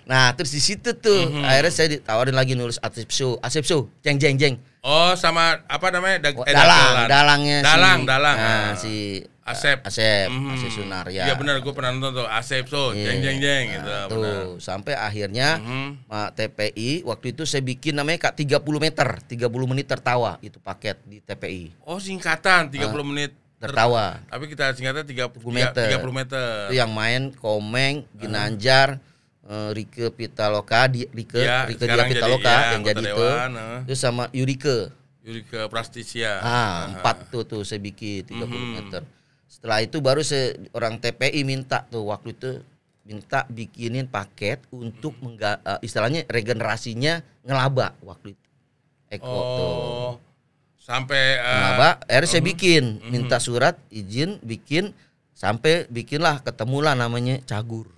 [SPEAKER 2] Nah terus di situ tuh akhirnya saya ditawarin lagi nulis Asep Show, jeng.
[SPEAKER 1] Oh, sama apa namanya?
[SPEAKER 2] Dalangnya
[SPEAKER 1] Dalang.
[SPEAKER 2] Nah, si
[SPEAKER 1] Asep
[SPEAKER 2] Sunaria.
[SPEAKER 1] Iya benar, gue pernah nonton tuh Asep Show, jeng gitu.
[SPEAKER 2] Tuh, bener. Sampai akhirnya TPI waktu itu saya bikin namanya 30 menit tertawa, itu paket di TPI.
[SPEAKER 1] Oh, singkatan 30 menit
[SPEAKER 2] tertawa.
[SPEAKER 1] Tapi kita singkatnya 30 meter.
[SPEAKER 2] Itu yang main Komeng, Ginanjar, Rike Pitaloka, Rike Dia Pitaloka yang jadi itu. Terus sama Yurike
[SPEAKER 1] Prastisya.
[SPEAKER 2] 4 tuh saya bikin 30 meter. Setelah itu baru orang TPI minta tuh waktu itu bikinin paket untuk istilahnya regenerasinya ngelaba waktu itu. Eko tuh.
[SPEAKER 1] Sampai
[SPEAKER 2] ngelaba, akhirnya saya bikin, minta surat izin bikin sampai bikinlah ketemulah namanya Cagur.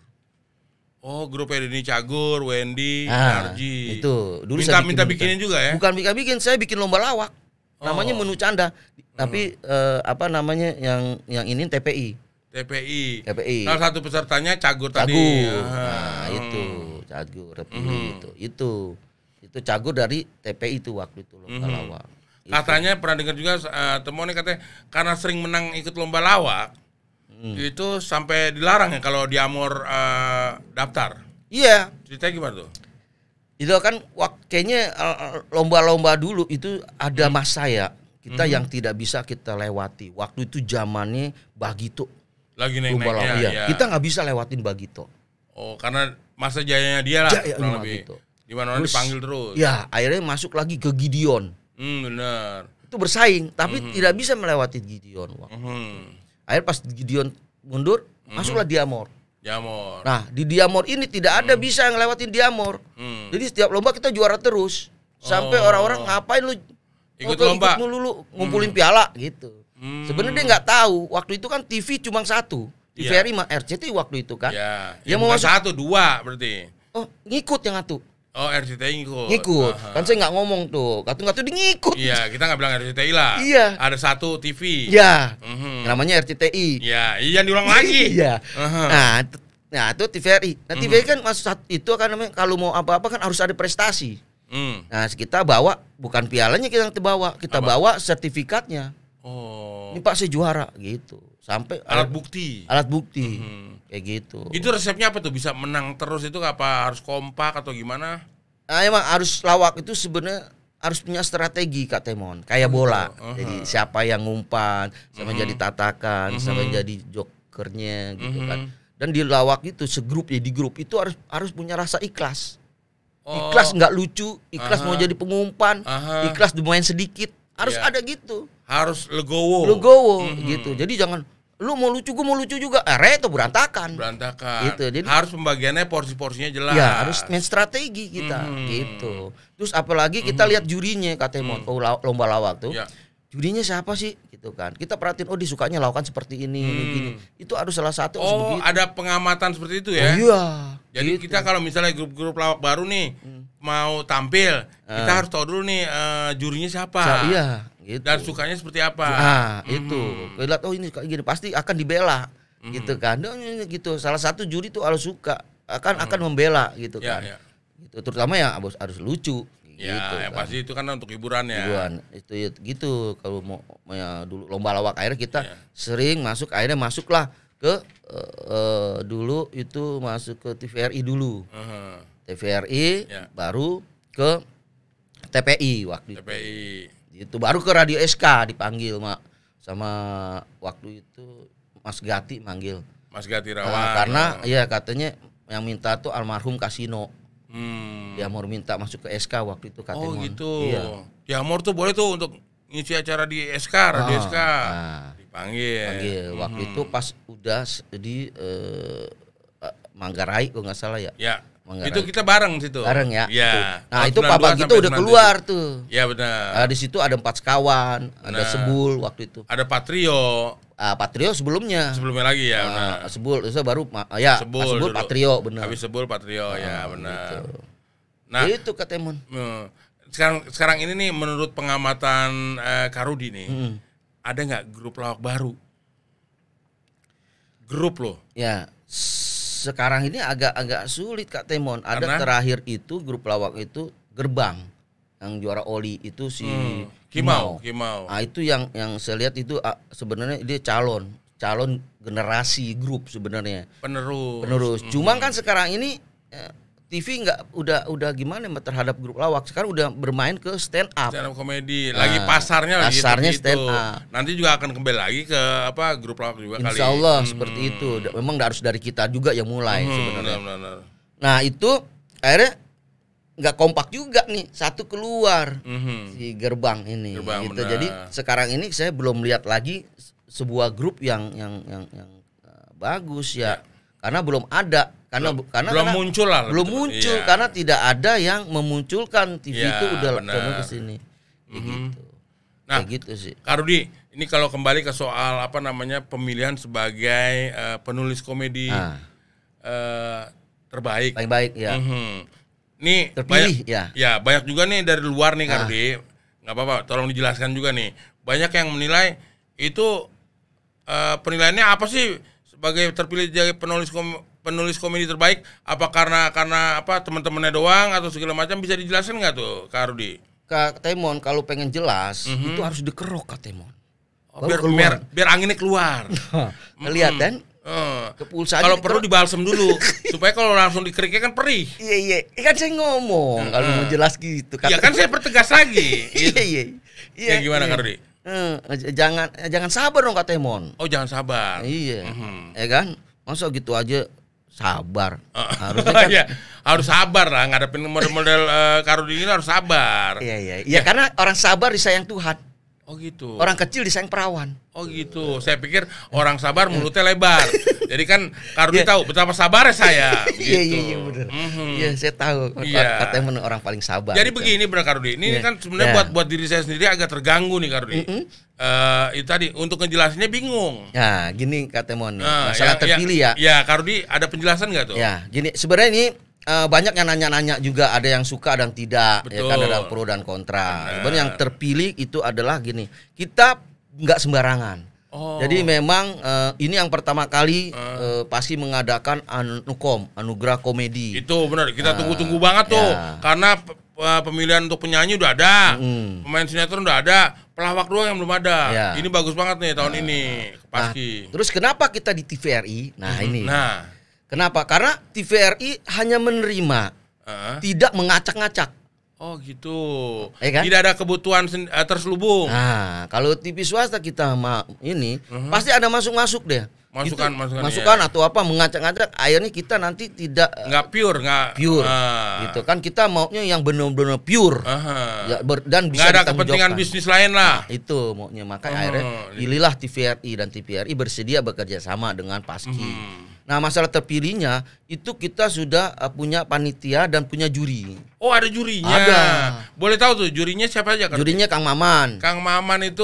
[SPEAKER 1] Oh, grup Edeni Cagur, Wendy, Narji.
[SPEAKER 2] Itu dulu
[SPEAKER 1] minta bikinin juga ya?
[SPEAKER 2] Bukan bikin, saya bikin lomba lawak. Namanya Menu Canda. Tapi apa namanya yang ini TPI. Salah satu pesertanya Cagur tadi. Nah, itu Cagur terpilih itu Cagur dari TPI itu waktu itu lomba lawak.
[SPEAKER 1] Katanya pernah dengar juga temuannya katanya karena sering menang ikut lomba lawak. Itu sampai dilarang ya kalau Diamor daftar.
[SPEAKER 2] Iya.
[SPEAKER 1] Ceritanya gimana tuh?
[SPEAKER 2] Itu kan kayaknya lomba-lomba dulu itu ada masa ya kita yang tidak bisa kita lewati. Waktu itu zamannya Bagito.
[SPEAKER 1] Lagi naik-naiknya.
[SPEAKER 2] Iya. Kita nggak bisa lewatin Bagito.
[SPEAKER 1] Oh, karena masa jayanya dia lah. Kurang lebih. Dimana orang dipanggil terus.
[SPEAKER 2] Ya, akhirnya masuk lagi ke Gideon.
[SPEAKER 1] Benar.
[SPEAKER 2] Itu bersaing, tapi tidak bisa melewati Gideon. Akhirnya pas Gideon mundur, masuklah Diamor. Nah, di Diamor ini tidak ada bisa yang ngelewatin Diamor. Jadi setiap lomba kita juara terus. Sampai orang-orang ngapain lu
[SPEAKER 1] ikut lomba?
[SPEAKER 2] Ikut lu ngumpulin piala gitu. Sebenarnya dia nggak tahu. Waktu itu kan TV cuma satu. TVRI mah RCTI waktu itu kan.
[SPEAKER 1] Iya.
[SPEAKER 2] Ya mau
[SPEAKER 1] masuk 1, 2 berarti.
[SPEAKER 2] Oh, ngikut yang satu.
[SPEAKER 1] Oh, RCTI
[SPEAKER 2] ngikut. Kan saya nggak ngomong tuh. Katu-katu dia ngikut.
[SPEAKER 1] Iya, kita nggak bilang RCTI lah.
[SPEAKER 2] Iya.
[SPEAKER 1] Ada 1 TV.
[SPEAKER 2] Iya. Namanya RCTI.
[SPEAKER 1] Iya, diulang lagi.
[SPEAKER 2] Iya. Nah, itu TVRI. Nah, TVRI kan masuk itu kan namanya kalau mau apa-apa kan harus ada prestasi. Nah, kita bawa bukan pialanya kita bawa, kita bawa sertifikatnya. Oh. Ini Pak saya juara gitu. Sampai
[SPEAKER 1] alat bukti.
[SPEAKER 2] Kayak gitu.
[SPEAKER 1] Itu resepnya apa tuh bisa menang terus itu apa harus kompak atau gimana?
[SPEAKER 2] Nah, emang harus lawak itu sebenarnya harus punya strategi Kak Temon, kayak bola. Jadi siapa yang ngumpan, siapa jadi tatakan, siapa jadi jokernya gitu kan. Dan di lawak itu segrup ya di grup itu harus punya rasa ikhlas. Ikhlas nggak lucu, ikhlas mau jadi pengumpan, ikhlas dimain sedikit, harus ada gitu.
[SPEAKER 1] Harus legowo
[SPEAKER 2] gitu. Jadi jangan Lu mau lucu, gue mau lucu juga. Reto berantakan.
[SPEAKER 1] Berantakan.
[SPEAKER 2] Gitu, jadi-
[SPEAKER 1] harus pembagiannya porsi-porsinya jelas.
[SPEAKER 2] Ya harus main strategi kita gitu. Terus apalagi kita lihat jurinya katanya mau lomba lawak tuh.
[SPEAKER 1] Ya.
[SPEAKER 2] Jurinya siapa sih gitu kan. Kita perhatiin oh disukanya lawakan seperti ini gini. Itu harus salah satu harus
[SPEAKER 1] Oh,
[SPEAKER 2] begitu.
[SPEAKER 1] ada pengamatan seperti itu
[SPEAKER 2] Oh,
[SPEAKER 1] ya.
[SPEAKER 2] iya.
[SPEAKER 1] Jadi
[SPEAKER 2] Gitu.
[SPEAKER 1] kita kalau misalnya grup-grup lawak baru nih mau tampil, kita harus tahu dulu nih jurinya siapa.
[SPEAKER 2] Iya gitu.
[SPEAKER 1] Dan sukanya seperti apa.
[SPEAKER 2] Itu. Kita lihat oh ini kayak gini pasti akan dibela gitu kan. Dan ini gitu. Salah satu juri tuh harus suka akan membela gitu
[SPEAKER 1] Ya,
[SPEAKER 2] kan.
[SPEAKER 1] ya.
[SPEAKER 2] Gitu. Terutama yang harus lucu
[SPEAKER 1] Ya,
[SPEAKER 2] gitu.
[SPEAKER 1] yang pasti itu kan untuk hiburan ya.
[SPEAKER 2] Hiburan. Itu ya, gitu kalau mau ya, dulu lomba lawak akhirnya kita sering masuk akhirnya masuklah ke dulu itu masuk ke TVRI dulu. TVRI
[SPEAKER 1] Ya.
[SPEAKER 2] baru ke TPI waktu itu.
[SPEAKER 1] TPI.
[SPEAKER 2] Itu baru ke Radio SK dipanggil sama waktu itu Mas Gati manggil.
[SPEAKER 1] Mas Gati
[SPEAKER 2] Nah,
[SPEAKER 1] Rawan.
[SPEAKER 2] karena ya katanya yang minta tuh almarhum Kasino.
[SPEAKER 1] Hmm.
[SPEAKER 2] Dia mau minta masuk ke SK waktu itu katanya.
[SPEAKER 1] Oh gitu.
[SPEAKER 2] Iya.
[SPEAKER 1] Ya Mor tuh boleh tuh untuk ngisi acara di SK, Radio SK.
[SPEAKER 2] Nah,
[SPEAKER 1] Dipanggil.
[SPEAKER 2] panggil. Waktu itu pas udah di Manggarai kalau nggak salah ya.
[SPEAKER 1] Ya.
[SPEAKER 2] Manggarai.
[SPEAKER 1] Itu kita bareng situ.
[SPEAKER 2] Bareng ya.
[SPEAKER 1] Iya.
[SPEAKER 2] Tuh. Nah
[SPEAKER 1] Tahun
[SPEAKER 2] itu
[SPEAKER 1] 92
[SPEAKER 2] papa kita
[SPEAKER 1] sampai
[SPEAKER 2] udah
[SPEAKER 1] 97.
[SPEAKER 2] keluar tuh.
[SPEAKER 1] Ya benar.
[SPEAKER 2] Di situ ada 4 sekawan, ada
[SPEAKER 1] Nah.
[SPEAKER 2] Sebul waktu itu.
[SPEAKER 1] Ada Patrio
[SPEAKER 2] Patrio sebelumnya.
[SPEAKER 1] sebelumnya lagi ya. benar.
[SPEAKER 2] Sebul itu baru
[SPEAKER 1] Sebul
[SPEAKER 2] Sebul
[SPEAKER 1] dulu.
[SPEAKER 2] Patrio benar.
[SPEAKER 1] Habis Sebul Patrio ya benar.
[SPEAKER 2] Gitu.
[SPEAKER 1] Nah,
[SPEAKER 2] Itu kata Mon.
[SPEAKER 1] sekarang ini nih menurut pengamatan Karudi nih, ada nggak grup lawak baru? Grup loh.
[SPEAKER 2] Ya, sekarang ini agak sulit Kak Temon. Ada
[SPEAKER 1] Karena?
[SPEAKER 2] terakhir itu grup lawak itu Gerbang yang juara Oli itu si
[SPEAKER 1] Kimau.
[SPEAKER 2] Nah, itu yang saya lihat itu sebenarnya dia calon generasi grup sebenarnya. Penerus. Cuma kan sekarang ini TV udah gimana terhadap grup lawak. Sekarang udah bermain ke stand up.
[SPEAKER 1] Stand up komedi. Lagi pasarnya lagi
[SPEAKER 2] pasarnya
[SPEAKER 1] gitu.
[SPEAKER 2] stand up.
[SPEAKER 1] Nanti juga akan kembali lagi ke grup lawak juga kali.
[SPEAKER 2] Insya Allah seperti itu. Memang harus dari kita juga yang mulai sebenarnya.
[SPEAKER 1] Benar.
[SPEAKER 2] Nah itu akhirnya nggak kompak juga nih satu keluar si Gerbang ini.
[SPEAKER 1] Gerbang,
[SPEAKER 2] gitu.
[SPEAKER 1] benar.
[SPEAKER 2] Jadi sekarang ini saya belum lihat lagi sebuah grup yang bagus ya. Karena belum ada. Karena
[SPEAKER 1] muncul lah.
[SPEAKER 2] belum
[SPEAKER 1] betul.
[SPEAKER 2] muncul
[SPEAKER 1] Iya.
[SPEAKER 2] karena tidak ada yang memunculkan TV
[SPEAKER 1] Iya,
[SPEAKER 2] itu udah
[SPEAKER 1] benar.
[SPEAKER 2] turun ke sini. Gitu.
[SPEAKER 1] Nah,
[SPEAKER 2] Kayak gitu sih.
[SPEAKER 1] Kak Rudi, ini kalau kembali ke soal pemilihan sebagai penulis komedi terbaik.
[SPEAKER 2] Paling baik ya.
[SPEAKER 1] Nih
[SPEAKER 2] Terpilih,
[SPEAKER 1] banyak,
[SPEAKER 2] ya.
[SPEAKER 1] banyak juga nih dari luar nih Kak Rudi. Nggak apa-apa, tolong dijelaskan juga nih. Banyak yang menilai itu penilaiannya apa sih sebagai terpilih jadi penulis komedi terbaik? Apa karena teman-temannya doang atau segala macam, bisa dijelaskan nggak tuh Kak Rudi?
[SPEAKER 2] Kak Temon kalau pengen jelas itu harus dikerok Kak Temon.
[SPEAKER 1] Oh, biar anginnya keluar.
[SPEAKER 2] Lihat kan? Ke pulsa aja
[SPEAKER 1] Kalau perlu
[SPEAKER 2] dikerok.
[SPEAKER 1] dibalsem dulu supaya kalau langsung dikeriknya kan perih.
[SPEAKER 2] Iya. Kan saya ngomong kalau mau jelas gitu.
[SPEAKER 1] Iya kan saya pertegas lagi.
[SPEAKER 2] Iya.
[SPEAKER 1] Ya gimana Kak Rudi?
[SPEAKER 2] Jangan sabar dong Kak Temon.
[SPEAKER 1] Oh jangan sabar.
[SPEAKER 2] Iya. Ya kan? Masa gitu aja sabar. Harusnya kan.
[SPEAKER 1] Iya, harus sabar lah ngadepin model-model Kak Rudi ini, harus sabar.
[SPEAKER 2] Iya, karena orang sabar disayang Tuhan.
[SPEAKER 1] Oh gitu.
[SPEAKER 2] Orang kecil disayang perawan.
[SPEAKER 1] Oh gitu. Saya pikir orang sabar mulutnya lebar. Jadi kan Kak Rudi tahu betapa sabarnya saya.
[SPEAKER 2] Iya benar. Iya, saya tahu.
[SPEAKER 1] Iya.
[SPEAKER 2] Katanya orang paling sabar.
[SPEAKER 1] Jadi
[SPEAKER 2] gitu.
[SPEAKER 1] begini benar Kak Rudi. Ini
[SPEAKER 2] Iya.
[SPEAKER 1] kan sebenarnya
[SPEAKER 2] Iya.
[SPEAKER 1] buat diri saya sendiri agak terganggu nih Kak Rudi. Itu tadi untuk ngejelasinnya bingung.
[SPEAKER 2] Ya, gini Kak Temon.
[SPEAKER 1] Nah,
[SPEAKER 2] Masalah terpilih ya.
[SPEAKER 1] Ya, Kak Rudi ada penjelasan nggak tuh?
[SPEAKER 2] Ya, gini sebenarnya ini banyak yang nanya-nanya juga, ada yang suka ada yang tidak.
[SPEAKER 1] Betul.
[SPEAKER 2] Ya kan ada pro dan kontra. Sebenarnya yang terpilih itu adalah gini. Kita nggak sembarangan.
[SPEAKER 1] Oh.
[SPEAKER 2] Jadi memang ini yang pertama kali pasti mengadakan anugerah komedi.
[SPEAKER 1] Itu benar, kita tunggu-tunggu banget tuh.
[SPEAKER 2] ya.
[SPEAKER 1] Karena pemilihan untuk penyanyi udah ada. Pemain sinetron udah ada. Pelawak doang yang belum ada.
[SPEAKER 2] Ya.
[SPEAKER 1] Ini bagus banget nih tahun ini. Paski.
[SPEAKER 2] Terus kenapa kita di TVRI? Nah, ini.
[SPEAKER 1] Nah,
[SPEAKER 2] Kenapa? Karena TVRI hanya menerima, tidak mengacak-ngacak.
[SPEAKER 1] oh gitu.
[SPEAKER 2] Ya kan?
[SPEAKER 1] Tidak ada kebutuhan terselubung.
[SPEAKER 2] Nah, kalau TV swasta kita ini pasti ada masuk-masuk deh. masukan atau apa mengacak-ngacak, akhirnya kita nanti tidak
[SPEAKER 1] nggak pure.
[SPEAKER 2] gitu kan, kita maunya yang benar-benar pure. Ya, dan bisa
[SPEAKER 1] nggak ada kepentingan bisnis lain lah.
[SPEAKER 2] Nah, itu maunya, makanya akhirnya pilihlah TVRI, dan TVRI bersedia bekerja sama dengan Paski. Nah, masalah terpilihnya itu kita sudah punya panitia dan punya juri.
[SPEAKER 1] Oh, ada jurinya.
[SPEAKER 2] Ada.
[SPEAKER 1] Boleh tahu tuh jurinya siapa aja kan?
[SPEAKER 2] Jurinya Kang Maman.
[SPEAKER 1] Kang Maman itu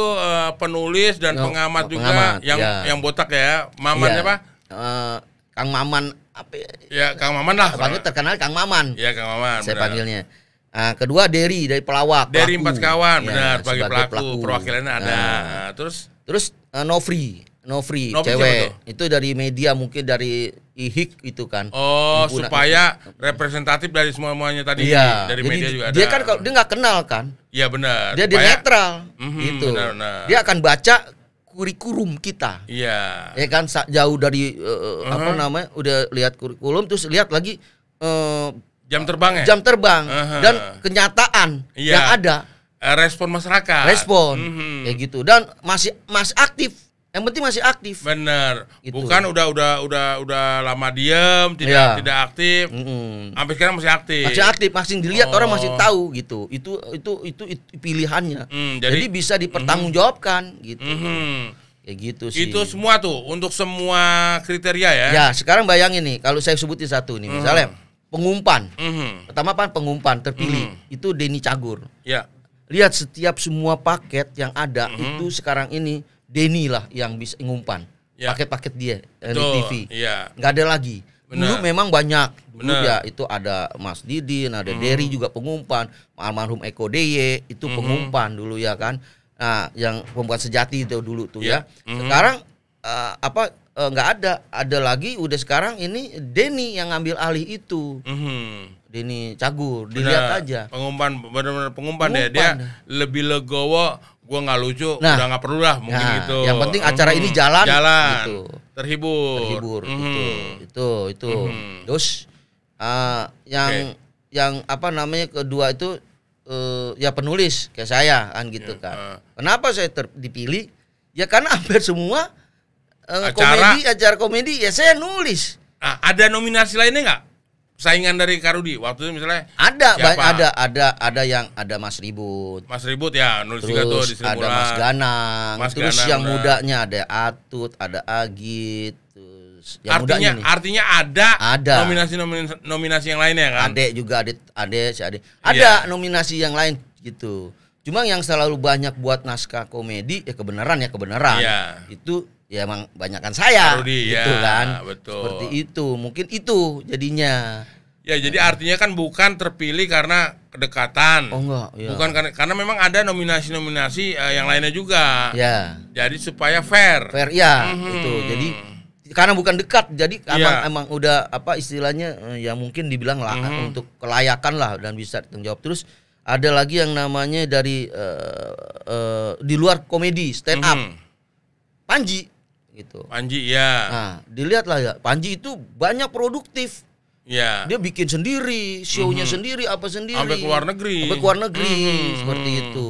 [SPEAKER 1] penulis dan pengamat juga,
[SPEAKER 2] pengamat,
[SPEAKER 1] yang botak ya. Maman
[SPEAKER 2] Iya.
[SPEAKER 1] apa?
[SPEAKER 2] Kang Maman apa?
[SPEAKER 1] Ya, Kang Maman lah.
[SPEAKER 2] Panggil terkenal Kang Maman.
[SPEAKER 1] Ya, Kang Maman.
[SPEAKER 2] Saya
[SPEAKER 1] benar.
[SPEAKER 2] panggilnya. Kedua Derry dari pelawak.
[SPEAKER 1] Dari
[SPEAKER 2] pelaku.
[SPEAKER 1] Empat Sekawan,
[SPEAKER 2] Ya,
[SPEAKER 1] benar, sebagai pelaku.
[SPEAKER 2] pelaku.
[SPEAKER 1] Perwakilannya ada.
[SPEAKER 2] Nah,
[SPEAKER 1] Terus
[SPEAKER 2] Nofri
[SPEAKER 1] siapa
[SPEAKER 2] cewek. Itu dari media, mungkin dari IHIK itu kan.
[SPEAKER 1] supaya representatif dari semuanya tadi,
[SPEAKER 2] Iya.
[SPEAKER 1] dari
[SPEAKER 2] Jadi
[SPEAKER 1] media juga ada.
[SPEAKER 2] dia kan kalau dia nggak kenal kan.
[SPEAKER 1] Iya, benar.
[SPEAKER 2] Dia
[SPEAKER 1] Supaya-
[SPEAKER 2] netral gitu.
[SPEAKER 1] benar.
[SPEAKER 2] Dia akan baca kurikulum kita.
[SPEAKER 1] Iya.
[SPEAKER 2] Ya kan, jauh dari apa namanya, udah lihat kurikulum, terus lihat lagi
[SPEAKER 1] Jam terbang ya?
[SPEAKER 2] jam terbang dan kenyataan
[SPEAKER 1] Iya.
[SPEAKER 2] yang ada,
[SPEAKER 1] Respon masyarakat.
[SPEAKER 2] respon kayak gitu, dan masih aktif. Yang penting masih aktif.
[SPEAKER 1] Bener.
[SPEAKER 2] Gitu.
[SPEAKER 1] Bukan udah lama diem,
[SPEAKER 2] Iya.
[SPEAKER 1] tidak aktif. Sampai sekarang masih aktif.
[SPEAKER 2] Masih aktif, masih dilihat, orang masih tahu gitu. Itu pilihannya. Jadi bisa dipertanggungjawabkan gitu. Kayak gitu sih.
[SPEAKER 1] Itu semua tuh untuk semua kriteria ya.
[SPEAKER 2] Ya, sekarang bayangin nih, kalau saya sebutin satu nih, misalnya pengumpan. Pertama apa? Pengumpan terpilih. Itu Denny Cagur.
[SPEAKER 1] Ya.
[SPEAKER 2] Lihat setiap semua paket yang ada itu sekarang ini Denny lah yang bisa ngumpan.
[SPEAKER 1] Ya.
[SPEAKER 2] Paket-paket dia di
[SPEAKER 1] Betul,
[SPEAKER 2] TV.
[SPEAKER 1] iya.
[SPEAKER 2] Nggak ada lagi. Dulu
[SPEAKER 1] Benar.
[SPEAKER 2] memang banyak. Dulu
[SPEAKER 1] Benar.
[SPEAKER 2] ya itu ada Mas Didin, ada Derry juga pengumpan, almarhum Eko DY itu pengumpan dulu ya kan. Nah, yang pembuat sejati itu dulu tuh
[SPEAKER 1] Iya.
[SPEAKER 2] ya. Sekarang nggak ada. Ada lagi udah sekarang ini Denny yang ngambil alih itu. Denny Cagur, dilihat aja.
[SPEAKER 1] Pengumpan, benar-benar pengumpan ya. Dia
[SPEAKER 2] Pengumpan.
[SPEAKER 1] lebih legowo. Gua nggak lucu,
[SPEAKER 2] Nah.
[SPEAKER 1] udah nggak perlu lah mungkin
[SPEAKER 2] Nah,
[SPEAKER 1] gitu.
[SPEAKER 2] yang penting acara ini jalan, gitu.
[SPEAKER 1] Terhibur.
[SPEAKER 2] Itu. Terus yang apa namanya, kedua itu ya penulis kayak saya kan gitu kan. Kenapa saya dipilih? Ya karena hampir semua acara komedi ya saya nulis.
[SPEAKER 1] Nah, ada nominasi lainnya nggak? Saingan dari Karudi waktu itu misalnya
[SPEAKER 2] Ada
[SPEAKER 1] siapa?
[SPEAKER 2] ada yang ada Mas Ribut.
[SPEAKER 1] Mas Ribut ya, nulis juga tuh di
[SPEAKER 2] Terus
[SPEAKER 1] Sri
[SPEAKER 2] ada
[SPEAKER 1] Mulat.
[SPEAKER 2] Mas Ganang,
[SPEAKER 1] Mas
[SPEAKER 2] terus
[SPEAKER 1] Ganang,
[SPEAKER 2] yang
[SPEAKER 1] udah.
[SPEAKER 2] mudanya ada Atut, ada Agit, terus yang mudanya nih.
[SPEAKER 1] Artinya ada nominasi yang lainnya kan?
[SPEAKER 2] Ade juga si Ade.
[SPEAKER 1] Iya.
[SPEAKER 2] Ada nominasi yang lain gitu. Cuma yang selalu banyak buat naskah komedi ya kebenaran.
[SPEAKER 1] Iya.
[SPEAKER 2] Itu ya emang banyakan saya
[SPEAKER 1] Karudi,
[SPEAKER 2] gitu
[SPEAKER 1] ya,
[SPEAKER 2] kan.
[SPEAKER 1] betul.
[SPEAKER 2] Seperti itu. Mungkin itu jadinya.
[SPEAKER 1] Ya, jadi artinya kan bukan terpilih karena kedekatan.
[SPEAKER 2] Oh enggak, ya.
[SPEAKER 1] Bukan karena memang ada nominasi-nominasi yang lainnya juga.
[SPEAKER 2] Ya.
[SPEAKER 1] Jadi supaya fair.
[SPEAKER 2] Fair ya itu. Jadi karena bukan dekat, jadi
[SPEAKER 1] Iya.
[SPEAKER 2] emang udah apa istilahnya ya mungkin dibilang lah untuk kelayakan lah dan bisa ditanggung jawab. Terus ada lagi yang namanya dari di luar komedi stand up, Panji gitu.
[SPEAKER 1] Panji ya.
[SPEAKER 2] Nah, dilihatlah ya, Panji itu banyak produktif.
[SPEAKER 1] Ya.
[SPEAKER 2] Dia bikin sendiri, show-nya sendiri, apa sendiri.
[SPEAKER 1] Sampai ke luar negeri.
[SPEAKER 2] Sampai ke luar negeri, seperti itu.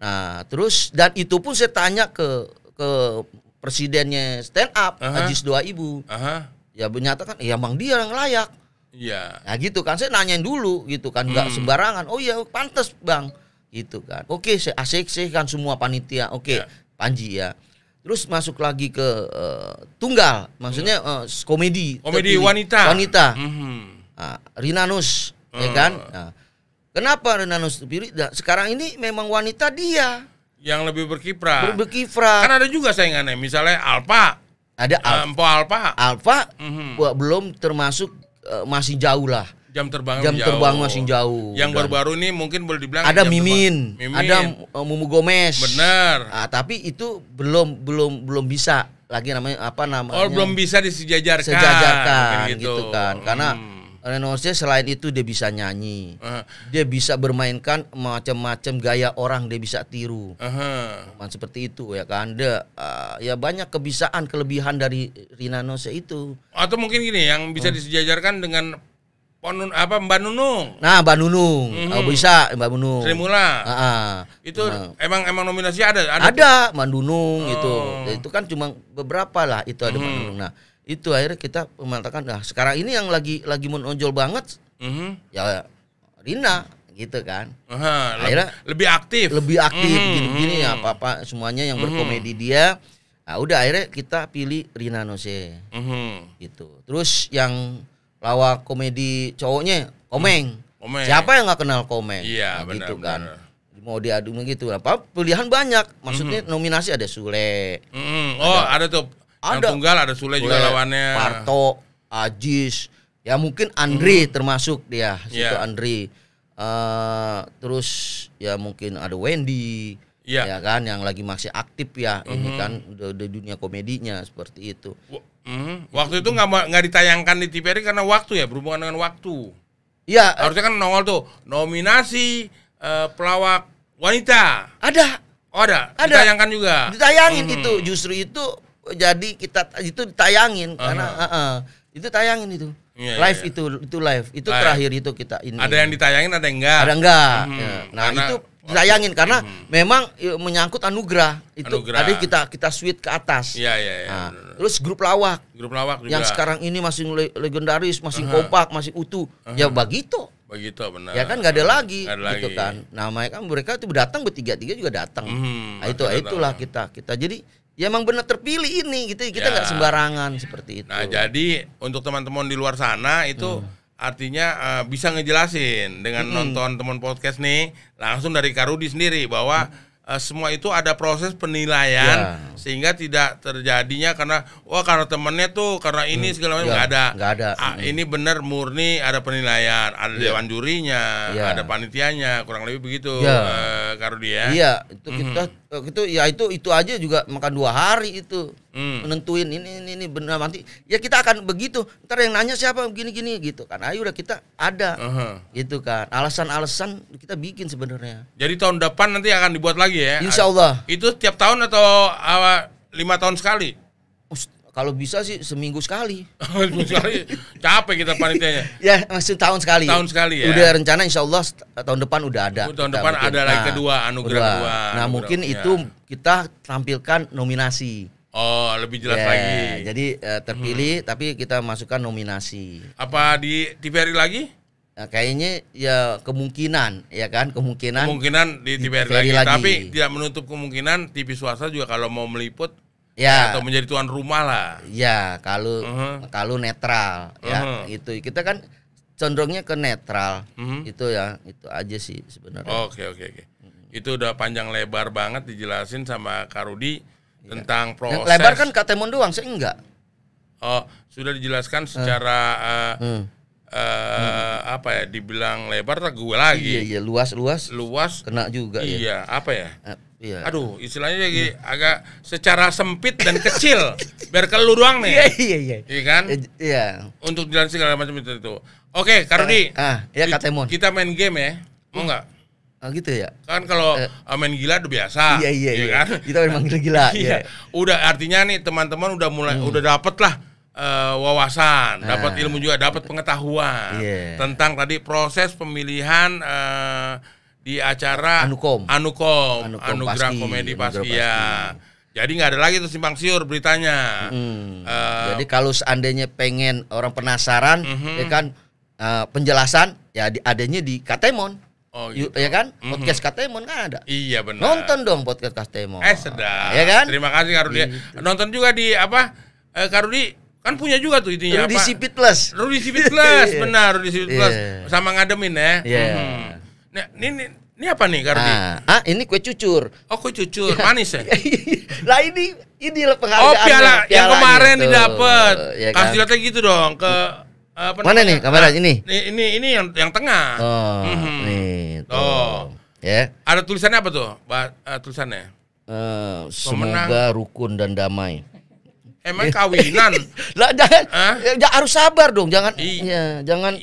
[SPEAKER 2] Nah, terus dan itu pun saya tanya ke presidennya stand up, Ajis 2000. Ya menyatakan, ya emang dia yang layak.
[SPEAKER 1] Iya.
[SPEAKER 2] Nah gitu kan, saya nanyain dulu gitu kan, nggak sembarangan. Oh iya pantas bang, gitu kan. Oke, saya ACC kan semua panitia. Oke,
[SPEAKER 1] Ya.
[SPEAKER 2] Panji ya. Terus masuk lagi ke tunggal, maksudnya komedi.
[SPEAKER 1] Komedi
[SPEAKER 2] terpilih.
[SPEAKER 1] wanita.
[SPEAKER 2] Nah, Rina Nus, ya kan. Nah, kenapa Rina Nus terpilih? Nah, sekarang ini memang wanita dia
[SPEAKER 1] Yang lebih berkiprah.
[SPEAKER 2] berkiprah.
[SPEAKER 1] Kan ada juga saingannya, misalnya Alpa.
[SPEAKER 2] Ada
[SPEAKER 1] Empo Alpa.
[SPEAKER 2] Alfa belum termasuk, masih jauh lah.
[SPEAKER 1] Jam terbang
[SPEAKER 2] Masih jauh.
[SPEAKER 1] Yang
[SPEAKER 2] Dan
[SPEAKER 1] baru-baru ini mungkin boleh dibilang
[SPEAKER 2] ada
[SPEAKER 1] jam
[SPEAKER 2] Mimin,
[SPEAKER 1] terbang.
[SPEAKER 2] ada Mumu Gomez.
[SPEAKER 1] Bener.
[SPEAKER 2] Tapi itu belum bisa lagi namanya apa namanya?
[SPEAKER 1] Oh, belum bisa disejajarkan.
[SPEAKER 2] sejajarkan
[SPEAKER 1] Mungkin
[SPEAKER 2] gitu kan. Karena Renose selain itu dia bisa nyanyi. Dia bisa bermainkan macam-macam gaya orang, dia bisa tiru. Seperti itu ya kan. Dia ya banyak kelebihan dari Rina Nose itu.
[SPEAKER 1] Atau mungkin gini yang bisa disejajarkan dengan Mbak Nunung.
[SPEAKER 2] Nah, Mbak Nunung, bisa Mbak Nunung.
[SPEAKER 1] Sri Mula. Itu emang nominasi ada.
[SPEAKER 2] Ada Mbak Nunung itu kan cuma beberapa lah itu ada Mbak Nunung. Nah, itu akhirnya kita mengatakan, nah sekarang ini yang lagi menonjol banget, ya Rina gitu kan. Akhirnya
[SPEAKER 1] lebih aktif
[SPEAKER 2] gini-gini ya apa semuanya yang berkomedi dia. Nah, udah akhirnya kita pilih Rina Nose. Gitu. Terus yang lawak komedi cowoknya Komeng. Siapa yang nggak kenal Komeng?
[SPEAKER 1] Iya,
[SPEAKER 2] nah,
[SPEAKER 1] benar,
[SPEAKER 2] gitu kan.
[SPEAKER 1] Benar.
[SPEAKER 2] Mau diadu gitu. Apa pilihan banyak. Maksudnya nominasi ada Sule.
[SPEAKER 1] Ada tuh. Yang tunggal ada Sule juga lawannya.
[SPEAKER 2] Parto, Ajis, ya mungkin Andri termasuk dia. Situ Andri. Terus ya mungkin ada Wendy. Ya kan yang lagi masih aktif ya. Ini kan udah dunia komedinya seperti itu.
[SPEAKER 1] Waktu itu nggak ditayangkan di TVRI karena waktu ya, berhubungan dengan waktu.
[SPEAKER 2] Iya.
[SPEAKER 1] Harusnya kan nongol tuh nominasi pelawak wanita.
[SPEAKER 2] Ada.
[SPEAKER 1] Ditayangkan juga.
[SPEAKER 2] Ditayangin itu, justru itu jadi kita itu ditayangin karena itu tayangin itu. Live. Itu live. Itu terakhir itu kita ini.
[SPEAKER 1] Ada yang ditayangin, ada yang enggak.
[SPEAKER 2] Ada enggak. Nah, itu ditayangin karena memang menyangkut anugerah. Itu tadi kita switch ke atas.
[SPEAKER 1] Iya.
[SPEAKER 2] Nah, terus grup lawak
[SPEAKER 1] juga.
[SPEAKER 2] Yang sekarang ini masih legendaris, masih kompak, masih utuh. Ya begitu.
[SPEAKER 1] Benar.
[SPEAKER 2] Ya kan nggak ada lagi gitu kan. Nah, mereka itu datang bertiga-tiga juga datang. Nah, itulah kita. Jadi ya emang benar terpilih ini gitu. Kita nggak sembarangan seperti itu.
[SPEAKER 1] Nah, jadi untuk teman-teman di luar sana itu artinya bisa ngejelasin dengan nonton teman podcast nih langsung dari Kak Rudi sendiri bahwa semua itu ada proses penilaian sehingga tidak terjadinya karena temennya tuh karena ini segala macam nggak ada. Ini benar murni ada penilaian, ada dewan jurinya, ada panitianya, kurang lebih begitu Kak Rudi ya.
[SPEAKER 2] Iya, itu aja juga makan 2 hari itu. Menentuin ini benar nanti. Ya kita akan begitu. Ntar yang nanya siapa gini-gini gitu kan. Ayo udah kita ada. Gitu kan. Alasan-alasan kita bikin sebenarnya.
[SPEAKER 1] Jadi tahun depan nanti akan dibuat lagi ya.
[SPEAKER 2] Insya Allah.
[SPEAKER 1] Itu tiap tahun atau 5 tahun sekali?
[SPEAKER 2] Kalau bisa sih seminggu sekali.
[SPEAKER 1] Capek kita panitianya.
[SPEAKER 2] Ya maksud tahun sekali.
[SPEAKER 1] Tahun sekali ya.
[SPEAKER 2] Udah rencana insya Allah tahun depan udah ada.
[SPEAKER 1] Tahun depan ada lagi kedua anugerah kedua.
[SPEAKER 2] Nah mungkin itu kita tampilkan nominasi.
[SPEAKER 1] Oh lebih jelas lagi.
[SPEAKER 2] Jadi terpilih tapi kita masukkan nominasi.
[SPEAKER 1] Apa di TVRI lagi?
[SPEAKER 2] Nah, kayaknya ya kemungkinan
[SPEAKER 1] di TVRI lagi. Tapi tidak menutup kemungkinan TV swasta juga kalau mau meliput atau menjadi tuan rumah lah.
[SPEAKER 2] Ya kalau netral ya itu kita kan condongnya ke netral itu ya itu aja sih sebenarnya.
[SPEAKER 1] Oke. Itu udah panjang lebar banget dijelasin sama Kak Rudi tentang proses.
[SPEAKER 2] Yang lebar kan Kak Temon doang, saya enggak.
[SPEAKER 1] Oh sudah dijelaskan secara apa ya dibilang lebar tak gue lagi.
[SPEAKER 2] Iya luas kena juga.
[SPEAKER 1] Iya apa ya?
[SPEAKER 2] Iya.
[SPEAKER 1] Aduh, istilahnya jadi agak secara sempit dan kecil. Biar ke lu doang nih.
[SPEAKER 2] Iya.
[SPEAKER 1] Iya kan?
[SPEAKER 2] Iya.
[SPEAKER 1] Untuk jelasin segala macam itu. Oke, Kak Rudi.
[SPEAKER 2] Ya Kak Temon.
[SPEAKER 1] Kita main game ya. Mau enggak?
[SPEAKER 2] Gitu ya.
[SPEAKER 1] Kan kalau main gila udah biasa.
[SPEAKER 2] Iya.
[SPEAKER 1] Kan?
[SPEAKER 2] Kita memang gila.
[SPEAKER 1] Iya. Udah artinya nih teman-teman udah mulai udah dapet lah wawasan, dapat ilmu juga, dapat pengetahuan tentang tadi proses pemilihan di acara Anukom Anugerah Komedi Paski ya. Jadi nggak ada lagi tuh simpang siur beritanya.
[SPEAKER 2] Jadi kalau seandainya pengen orang penasaran, ya kan penjelasan ya adanya di Katemon.
[SPEAKER 1] Oh gitu.
[SPEAKER 2] Ya kan? Podcast Katemon kan ada.
[SPEAKER 1] Iya benar.
[SPEAKER 2] Nonton dong podcast Katemon.
[SPEAKER 1] Sedap.
[SPEAKER 2] Ya kan?
[SPEAKER 1] Terima kasih Kak Rudi. Nonton juga di Kak Rudi kan punya juga tuh itunya
[SPEAKER 2] Rudi Sipit Plus.
[SPEAKER 1] Benar Rudi Sipit Plus sama ngademin ya. Nah, ini apa nih Kak Rudi?
[SPEAKER 2] Ini kue cucur.
[SPEAKER 1] Oh kue cucur, manis ya?
[SPEAKER 2] Lah ini penghargaan.
[SPEAKER 1] Piala yang kemarin
[SPEAKER 2] gitu.
[SPEAKER 1] Didapat.
[SPEAKER 2] Ya kan?
[SPEAKER 1] Kasih lihatnya gitu dong ke
[SPEAKER 2] mana nih kamera ini?
[SPEAKER 1] Ini yang tengah.
[SPEAKER 2] Nih.
[SPEAKER 1] Ya. Ada tulisannya apa tuh? Tulisannya?
[SPEAKER 2] Semoga rukun dan damai.
[SPEAKER 1] Emang kawinan.
[SPEAKER 2] Lah jangan,
[SPEAKER 1] Hah?
[SPEAKER 2] ya, harus sabar dong, jangan,
[SPEAKER 1] Iya.
[SPEAKER 2] jangan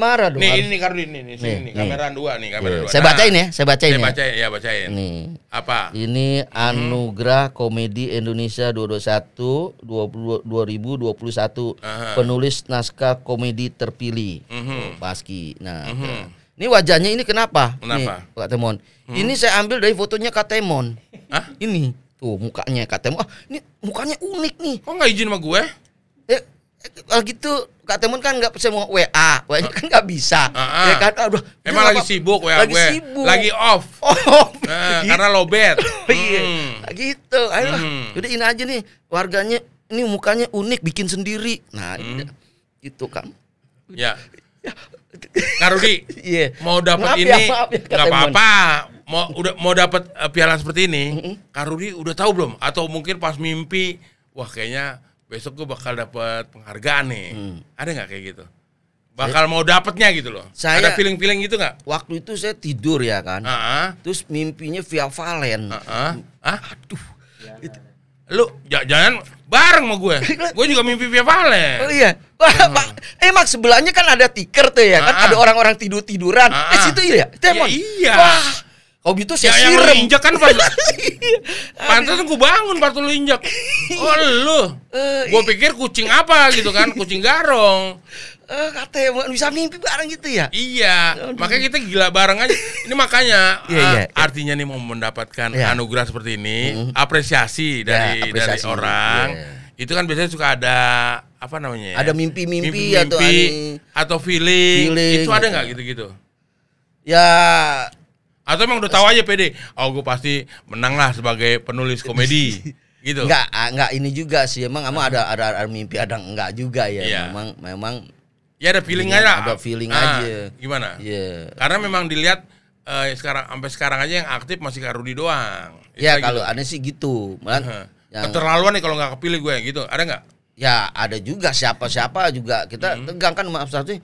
[SPEAKER 2] marah dong.
[SPEAKER 1] Nih
[SPEAKER 2] harus-
[SPEAKER 1] ini Kardudi nih, sini nih, kamera dua nih, kamera dua.
[SPEAKER 2] Saya bacain ya, saya bacain
[SPEAKER 1] Saya
[SPEAKER 2] ya.
[SPEAKER 1] bacain, ya bacain.
[SPEAKER 2] Nih.
[SPEAKER 1] Apa?
[SPEAKER 2] Ini Anugerah Komedi Indonesia 2021.
[SPEAKER 1] Aha.
[SPEAKER 2] Penulis naskah komedi terpilih.
[SPEAKER 1] Mhm.
[SPEAKER 2] Paski. Nah, ini wajahnya ini kenapa?
[SPEAKER 1] Kenapa?
[SPEAKER 2] Nih, Kak Temon. Ini saya ambil dari fotonya Kak Temon.
[SPEAKER 1] Hah?
[SPEAKER 2] Ini tuh mukanya Kak Temon. Ah, ini mukanya unik nih.
[SPEAKER 1] Kok nggak izin sama gue?
[SPEAKER 2] Kalau gitu Kak Temon kan nggak bisa mau WA kan nggak bisa. Ya kan? Aduh,
[SPEAKER 1] Emang lagi sibuk ya
[SPEAKER 2] lagi
[SPEAKER 1] gue?
[SPEAKER 2] sibuk.
[SPEAKER 1] Lagi off.
[SPEAKER 2] Oh,
[SPEAKER 1] Nah,
[SPEAKER 2] gitu.
[SPEAKER 1] karena lowbat.
[SPEAKER 2] Iya, gitu. Ayolah, udah ini aja nih warganya. Ini mukanya unik, bikin sendiri. Nah, itu kan.
[SPEAKER 1] Ya. Karudi,
[SPEAKER 2] Iya.
[SPEAKER 1] mau dapat
[SPEAKER 2] Maaf
[SPEAKER 1] ini
[SPEAKER 2] ya, maaf ya, Kak
[SPEAKER 1] nggak
[SPEAKER 2] Temon.
[SPEAKER 1] apa-apa. Mau dapat piala seperti ini, Karudi udah tahu belum? Atau mungkin pas mimpi, wah kayaknya besok gue bakal dapat penghargaan nih. Ada nggak kayak gitu? Bakal mau dapatnya gitu loh.
[SPEAKER 2] Saya-
[SPEAKER 1] Ada feeling-feeling gitu nggak?
[SPEAKER 2] Waktu itu saya tidur ya kan. Terus mimpinya via Valen.
[SPEAKER 1] Aduh. Lu jangan bareng sama gue. Gue juga mimpi via Valen.
[SPEAKER 2] Oh iya. Wah, Pak, emang sebelahnya kan ada tiker tuh ya kan. Ada orang-orang tiduran. Situ ya. Temon.
[SPEAKER 1] Iya.
[SPEAKER 2] Wah. Kalau gitu saya
[SPEAKER 1] Yang lu
[SPEAKER 2] siram.
[SPEAKER 1] injak kan pas pantas gue bangun pas lu injak. Oh lu. Gue pikir kucing apa gitu kan, kucing garong.
[SPEAKER 2] Kak Temon bisa mimpi bareng gitu ya.
[SPEAKER 1] Iya, makanya kita gila bareng aja. Ini makanya
[SPEAKER 2] Iya.
[SPEAKER 1] artinya nih mau mendapatkan
[SPEAKER 2] Iya.
[SPEAKER 1] anugerah seperti ini, apresiasi
[SPEAKER 2] Ya,
[SPEAKER 1] dari
[SPEAKER 2] apresiasi.
[SPEAKER 1] orang.
[SPEAKER 2] Iya.
[SPEAKER 1] Itu kan biasanya suka ada apa namanya ya?
[SPEAKER 2] Ada mimpi-mimpi
[SPEAKER 1] atau feeling.
[SPEAKER 2] Feeling,
[SPEAKER 1] Itu ada
[SPEAKER 2] gitu.
[SPEAKER 1] nggak gitu-gitu?
[SPEAKER 2] Ya
[SPEAKER 1] Atau emang udah tahu aja pede. Oh, gue pasti menang lah sebagai penulis komedi. Gitu.
[SPEAKER 2] enggak ini juga sih. Emang ada mimpi, ada enggak juga ya.
[SPEAKER 1] Iya.
[SPEAKER 2] Memang
[SPEAKER 1] Ya ada feeling
[SPEAKER 2] Iya,
[SPEAKER 1] aja.
[SPEAKER 2] ada feeling aja.
[SPEAKER 1] Gimana?
[SPEAKER 2] Iya.
[SPEAKER 1] Karena memang dilihat sampai sekarang aja yang aktif masih Kak Rudi doang.
[SPEAKER 2] Ya
[SPEAKER 1] Itu
[SPEAKER 2] kalau
[SPEAKER 1] gitu.
[SPEAKER 2] aneh sih gitu. Malah yang
[SPEAKER 1] Keterlaluan nih kalau nggak kepilih gue gitu. Ada nggak?
[SPEAKER 2] ya ada juga siapa juga kita tegang kan maaf satu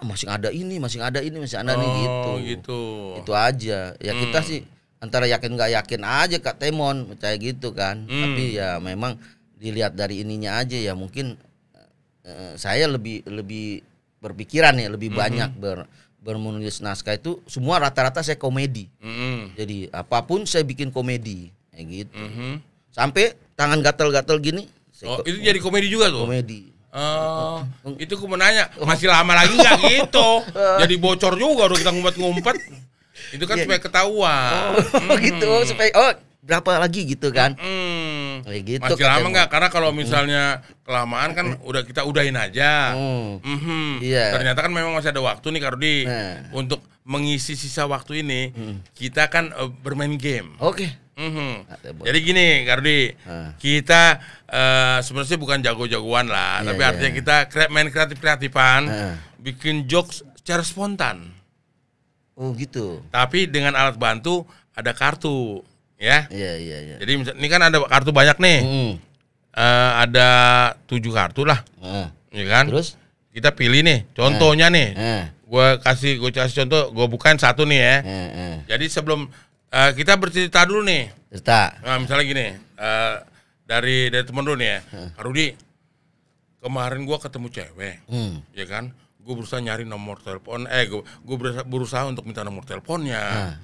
[SPEAKER 2] masih ada ini masih ada ini gitu.
[SPEAKER 1] Gitu.
[SPEAKER 2] Itu aja. Ya kita sih antara yakin nggak yakin aja Kak Temon percaya gitu kan. Tapi ya memang dilihat dari ininya aja ya mungkin saya lebih berpikiran ya lebih banyak bermenulis naskah itu semua rata-rata saya komedi. Jadi apapun saya bikin komedi kayak gitu. Sampai tangan gatal-gatal gini.
[SPEAKER 1] Oh, itu jadi komedi juga tuh.
[SPEAKER 2] Komedi.
[SPEAKER 1] Oh, itu gue mau nanya, masih lama lagi nggak gitu? Jadi bocor juga udah kita ngumpet-ngumpet. Itu kan supaya ketahuan.
[SPEAKER 2] Gitu supaya berapa lagi gitu kan. Kayak gitu.
[SPEAKER 1] Masih lama nggak? Karena kalau misalnya kelamaan kan udah kita udahin aja.
[SPEAKER 2] Iya.
[SPEAKER 1] Ternyata kan memang masih ada waktu nih Karudi
[SPEAKER 2] Nah.
[SPEAKER 1] untuk mengisi sisa waktu ini. Kita kan bermain game.
[SPEAKER 2] Oke.
[SPEAKER 1] Jadi gini Karudi, kita sebenarnya bukan jago-jagoan lah,
[SPEAKER 2] Iya,
[SPEAKER 1] tapi
[SPEAKER 2] iya.
[SPEAKER 1] artinya kita main kreatif-kreatifan, bikin jokes secara spontan.
[SPEAKER 2] Oh gitu.
[SPEAKER 1] Tapi dengan alat bantu ada kartu, ya.
[SPEAKER 2] Iya.
[SPEAKER 1] Jadi ini kan ada kartu banyak nih. Ada 7 kartu lah, ya kan?
[SPEAKER 2] Terus?
[SPEAKER 1] Kita pilih nih, contohnya nih.
[SPEAKER 2] Nah.
[SPEAKER 1] Gue kasih contoh, gue bukain satu nih ya. Jadi sebelum kita bercerita dulu nih.
[SPEAKER 2] Cerita.
[SPEAKER 1] Nah, misalnya gini, dari temen dulu nih ya. Kak Rudi, kemarin gue ketemu cewek, ya kan? Gue berusaha nyari nomor telepon, gue berusaha untuk minta nomor teleponnya.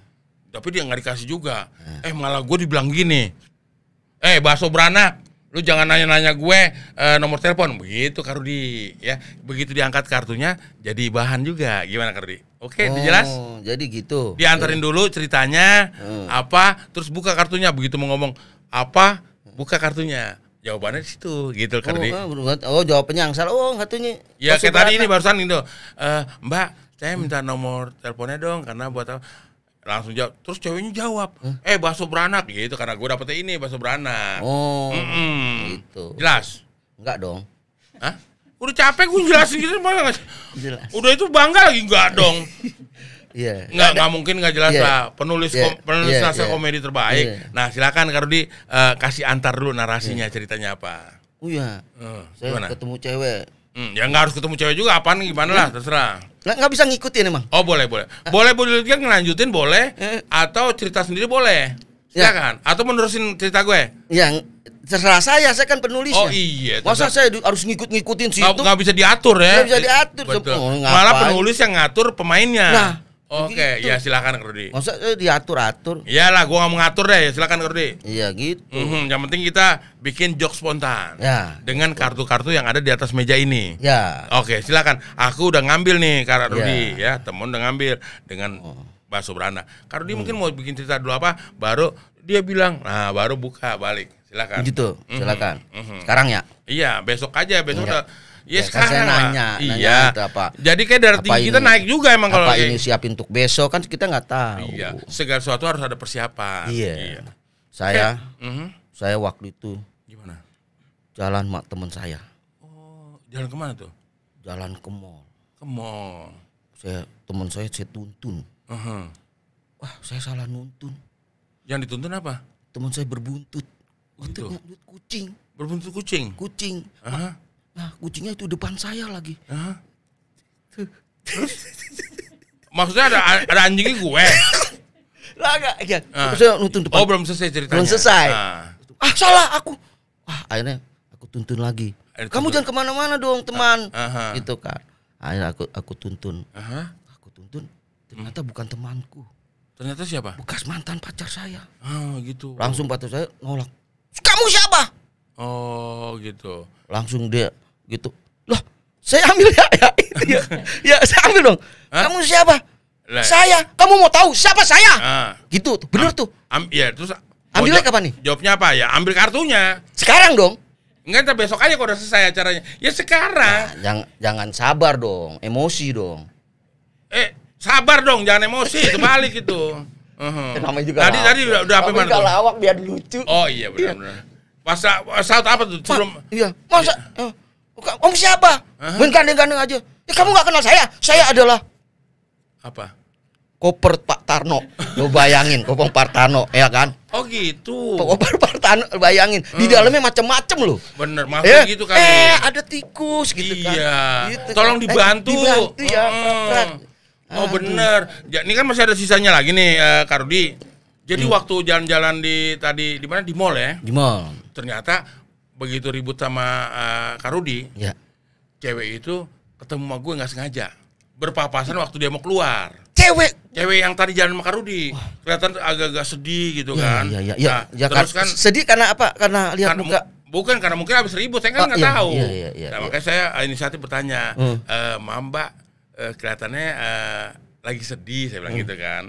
[SPEAKER 1] Tapi dia nggak dikasih juga. Malah gue dibilang gini, bakso beranak, lu jangan nanya-nanya gue nomor telepon. Begitu Kak Rudi, ya. Begitu diangkat kartunya, jadi bahan juga. Gimana Kak Rudi? Oke, jelas?
[SPEAKER 2] Jadi gitu.
[SPEAKER 1] Diantarin dulu ceritanya, apa, terus buka kartunya. Begitu mau ngomong apa, buka kartunya. Jawabannya di situ, gitu Kak Rudi.
[SPEAKER 2] Jawabannya yang salah. Katanya.
[SPEAKER 1] Ya kayak tadi ini barusan gitu. Mbak, saya minta nomor teleponnya dong karena buat apa? Langsung jawab. Terus ceweknya jawab, bakso beranak gitu karena gue dapetnya ini bakso beranak.
[SPEAKER 2] Gitu.
[SPEAKER 1] Jelas?
[SPEAKER 2] Enggak dong.
[SPEAKER 1] Hah? Udah capek gue jelasin gitu malah nggak.
[SPEAKER 2] Jelas.
[SPEAKER 1] Udah itu bangga lagi enggak dong.
[SPEAKER 2] Iya.
[SPEAKER 1] Nggak mungkin nggak jelas
[SPEAKER 2] Iya.
[SPEAKER 1] lah. Penulis
[SPEAKER 2] Iya,
[SPEAKER 1] naskah
[SPEAKER 2] iya.
[SPEAKER 1] komedi terbaik.
[SPEAKER 2] Iya.
[SPEAKER 1] Nah silakan Kak Rudi kasih antar dulu narasinya ceritanya apa.
[SPEAKER 2] Oh iya. Saya
[SPEAKER 1] Gimana?
[SPEAKER 2] ketemu cewek.
[SPEAKER 1] Ya nggak harus ketemu cewek juga, apaan gimana lah terserah.
[SPEAKER 2] Nggak bisa ngikutin emang.
[SPEAKER 1] Oh boleh. Boleh dia ngelanjutin boleh, atau cerita sendiri boleh. Silakan. Atau menerusin cerita gue.
[SPEAKER 2] Yang terserah saya kan penulisnya.
[SPEAKER 1] Oh iya.
[SPEAKER 2] Masa saya harus ngikutin situ?
[SPEAKER 1] Nggak bisa diatur ya?
[SPEAKER 2] Nggak bisa diatur.
[SPEAKER 1] Betul.
[SPEAKER 2] Oh,
[SPEAKER 1] Malah
[SPEAKER 2] ngapain?
[SPEAKER 1] penulis yang ngatur pemainnya.
[SPEAKER 2] Nah,
[SPEAKER 1] Oke,
[SPEAKER 2] gitu.
[SPEAKER 1] ya silakan Rudi.
[SPEAKER 2] Masa saya diatur-atur?
[SPEAKER 1] Iyalah, gua nggak mau ngatur deh. Silakan Rudi.
[SPEAKER 2] Iya gitu.
[SPEAKER 1] Yang penting kita bikin jok spontan.
[SPEAKER 2] Ya.
[SPEAKER 1] Dengan kartu-kartu yang ada di atas meja ini.
[SPEAKER 2] Ya.
[SPEAKER 1] Oke, silakan. Aku udah ngambil nih Kak Rudi ya. Temen udah ngambil dengan bakso beranda. Kak Rudi mungkin mau bikin cerita dulu apa, baru dia bilang, nah baru buka balik. Silakan.
[SPEAKER 2] Gitu. Silakan. Sekarang ya.
[SPEAKER 1] Iya, besok aja. Besok
[SPEAKER 2] Iya.
[SPEAKER 1] udah. Ya
[SPEAKER 2] Ya, kan
[SPEAKER 1] sekarang
[SPEAKER 2] saya
[SPEAKER 1] lah.
[SPEAKER 2] nanya
[SPEAKER 1] Iya.
[SPEAKER 2] itu apa.
[SPEAKER 1] Jadi kayak darah tinggi kita
[SPEAKER 2] ini?
[SPEAKER 1] naik juga emang kalau
[SPEAKER 2] Apa
[SPEAKER 1] kayak.
[SPEAKER 2] ini siapin untuk besok kan kita nggak tahu.
[SPEAKER 1] Iya, segala sesuatu harus ada persiapan.
[SPEAKER 2] Iya. Saya
[SPEAKER 1] Mhm.
[SPEAKER 2] saya waktu itu
[SPEAKER 1] Gimana?
[SPEAKER 2] jalan sama teman saya.
[SPEAKER 1] Oh, jalan kemana tuh?
[SPEAKER 2] Jalan ke mall.
[SPEAKER 1] Ke mall.
[SPEAKER 2] Teman saya tuntun.
[SPEAKER 1] Mhm.
[SPEAKER 2] Wah, saya salah nuntun.
[SPEAKER 1] Yang dituntun apa?
[SPEAKER 2] Teman saya berbuntut.
[SPEAKER 1] Gitu.
[SPEAKER 2] Buntut kucing.
[SPEAKER 1] Berbuntut kucing.
[SPEAKER 2] Kucing.
[SPEAKER 1] Aha.
[SPEAKER 2] Nah, kucingnya itu depan saya lagi.
[SPEAKER 1] Aha. Maksudnya ada anjingnya gue.
[SPEAKER 2] Lah enggak, ya.
[SPEAKER 1] Ah.
[SPEAKER 2] Saya nuntun depan.
[SPEAKER 1] Oh, belum selesai ceritanya.
[SPEAKER 2] Belum selesai.
[SPEAKER 1] Ah.
[SPEAKER 2] Salah aku. Akhirnya aku tuntun lagi.
[SPEAKER 1] Akhirnya
[SPEAKER 2] Kamu
[SPEAKER 1] tuntun.
[SPEAKER 2] jangan kemana-mana dong, teman.
[SPEAKER 1] Aha.
[SPEAKER 2] Gitu kan. Akhirnya aku tuntun.
[SPEAKER 1] Aha.
[SPEAKER 2] Aku tuntun. Ternyata bukan temanku.
[SPEAKER 1] Ternyata siapa?
[SPEAKER 2] Bekas mantan pacar saya.
[SPEAKER 1] Oh, gitu.
[SPEAKER 2] Langsung pacar saya nolak. Kamu siapa?
[SPEAKER 1] Oh, gitu.
[SPEAKER 2] Langsung dia gitu. Loh, saya ambil ya, saya ambil dong.
[SPEAKER 1] Hah?
[SPEAKER 2] Kamu siapa?
[SPEAKER 1] Lah.
[SPEAKER 2] Saya. Kamu mau tahu siapa saya?
[SPEAKER 1] Ah.
[SPEAKER 2] Gitu tuh. Bener tuh.
[SPEAKER 1] Ya, terus
[SPEAKER 2] Ambilnya
[SPEAKER 1] mau
[SPEAKER 2] kapan nih?
[SPEAKER 1] Jawabnya apa ya? Ambil kartunya.
[SPEAKER 2] Sekarang dong.
[SPEAKER 1] Enggak, ntar besok aja kalau udah selesai acaranya. Ya sekarang.
[SPEAKER 2] Jangan sabar dong, emosi dong.
[SPEAKER 1] Sabar dong, jangan emosi, terbalik itu.
[SPEAKER 2] Namanya juga
[SPEAKER 1] Tadi udah apa mana tuh?
[SPEAKER 2] lawak biar lucu.
[SPEAKER 1] Oh iya benar-benar. Pas saat apa tuh? Sebelum
[SPEAKER 2] Iya, masa kamu siapa? Main gandeng-gandeng aja. Ya kamu nggak kenal saya. Saya adalah
[SPEAKER 1] apa?
[SPEAKER 2] koper Pak Tarno. Lo bayangin, koper Pak Tarno, ya kan?
[SPEAKER 1] Oh gitu.
[SPEAKER 2] Koper Pak Tarno, bayangin. Di dalamnya macam-macam loh.
[SPEAKER 1] Bener, maksudnya gitu kali.
[SPEAKER 2] Ada tikus gitu kan.
[SPEAKER 1] Iya.
[SPEAKER 2] Gitu
[SPEAKER 1] Tolong
[SPEAKER 2] kan.
[SPEAKER 1] dibantu.
[SPEAKER 2] Dibantu ya, prak-prak.
[SPEAKER 1] Oh bener. Ya, ini kan masih ada sisanya lagi nih, Kak Rudi. Jadi waktu jalan-jalan di mana di mall ya?
[SPEAKER 2] Di mall.
[SPEAKER 1] Ternyata begitu ribut sama Kak Rudi,
[SPEAKER 2] Ya.
[SPEAKER 1] cewek itu ketemu sama gue nggak sengaja. Berpapasan waktu dia mau keluar.
[SPEAKER 2] Cewek
[SPEAKER 1] yang tadi jalan sama Kak Rudi. Kelihatan agak-agak sedih gitu kan.
[SPEAKER 2] Iya.
[SPEAKER 1] Nah,
[SPEAKER 2] Ya,
[SPEAKER 1] terus kan
[SPEAKER 2] sedih karena apa? Karena lihat
[SPEAKER 1] karena
[SPEAKER 2] muka.
[SPEAKER 1] bukan karena mungkin habis ribut, saya kan
[SPEAKER 2] Oh,
[SPEAKER 1] nggak
[SPEAKER 2] iya,
[SPEAKER 1] tahu.
[SPEAKER 2] iya,
[SPEAKER 1] Nah, makanya saya inisiatif bertanya, Maaf Mbak, kelihatannya lagi sedih, saya bilang gitu kan.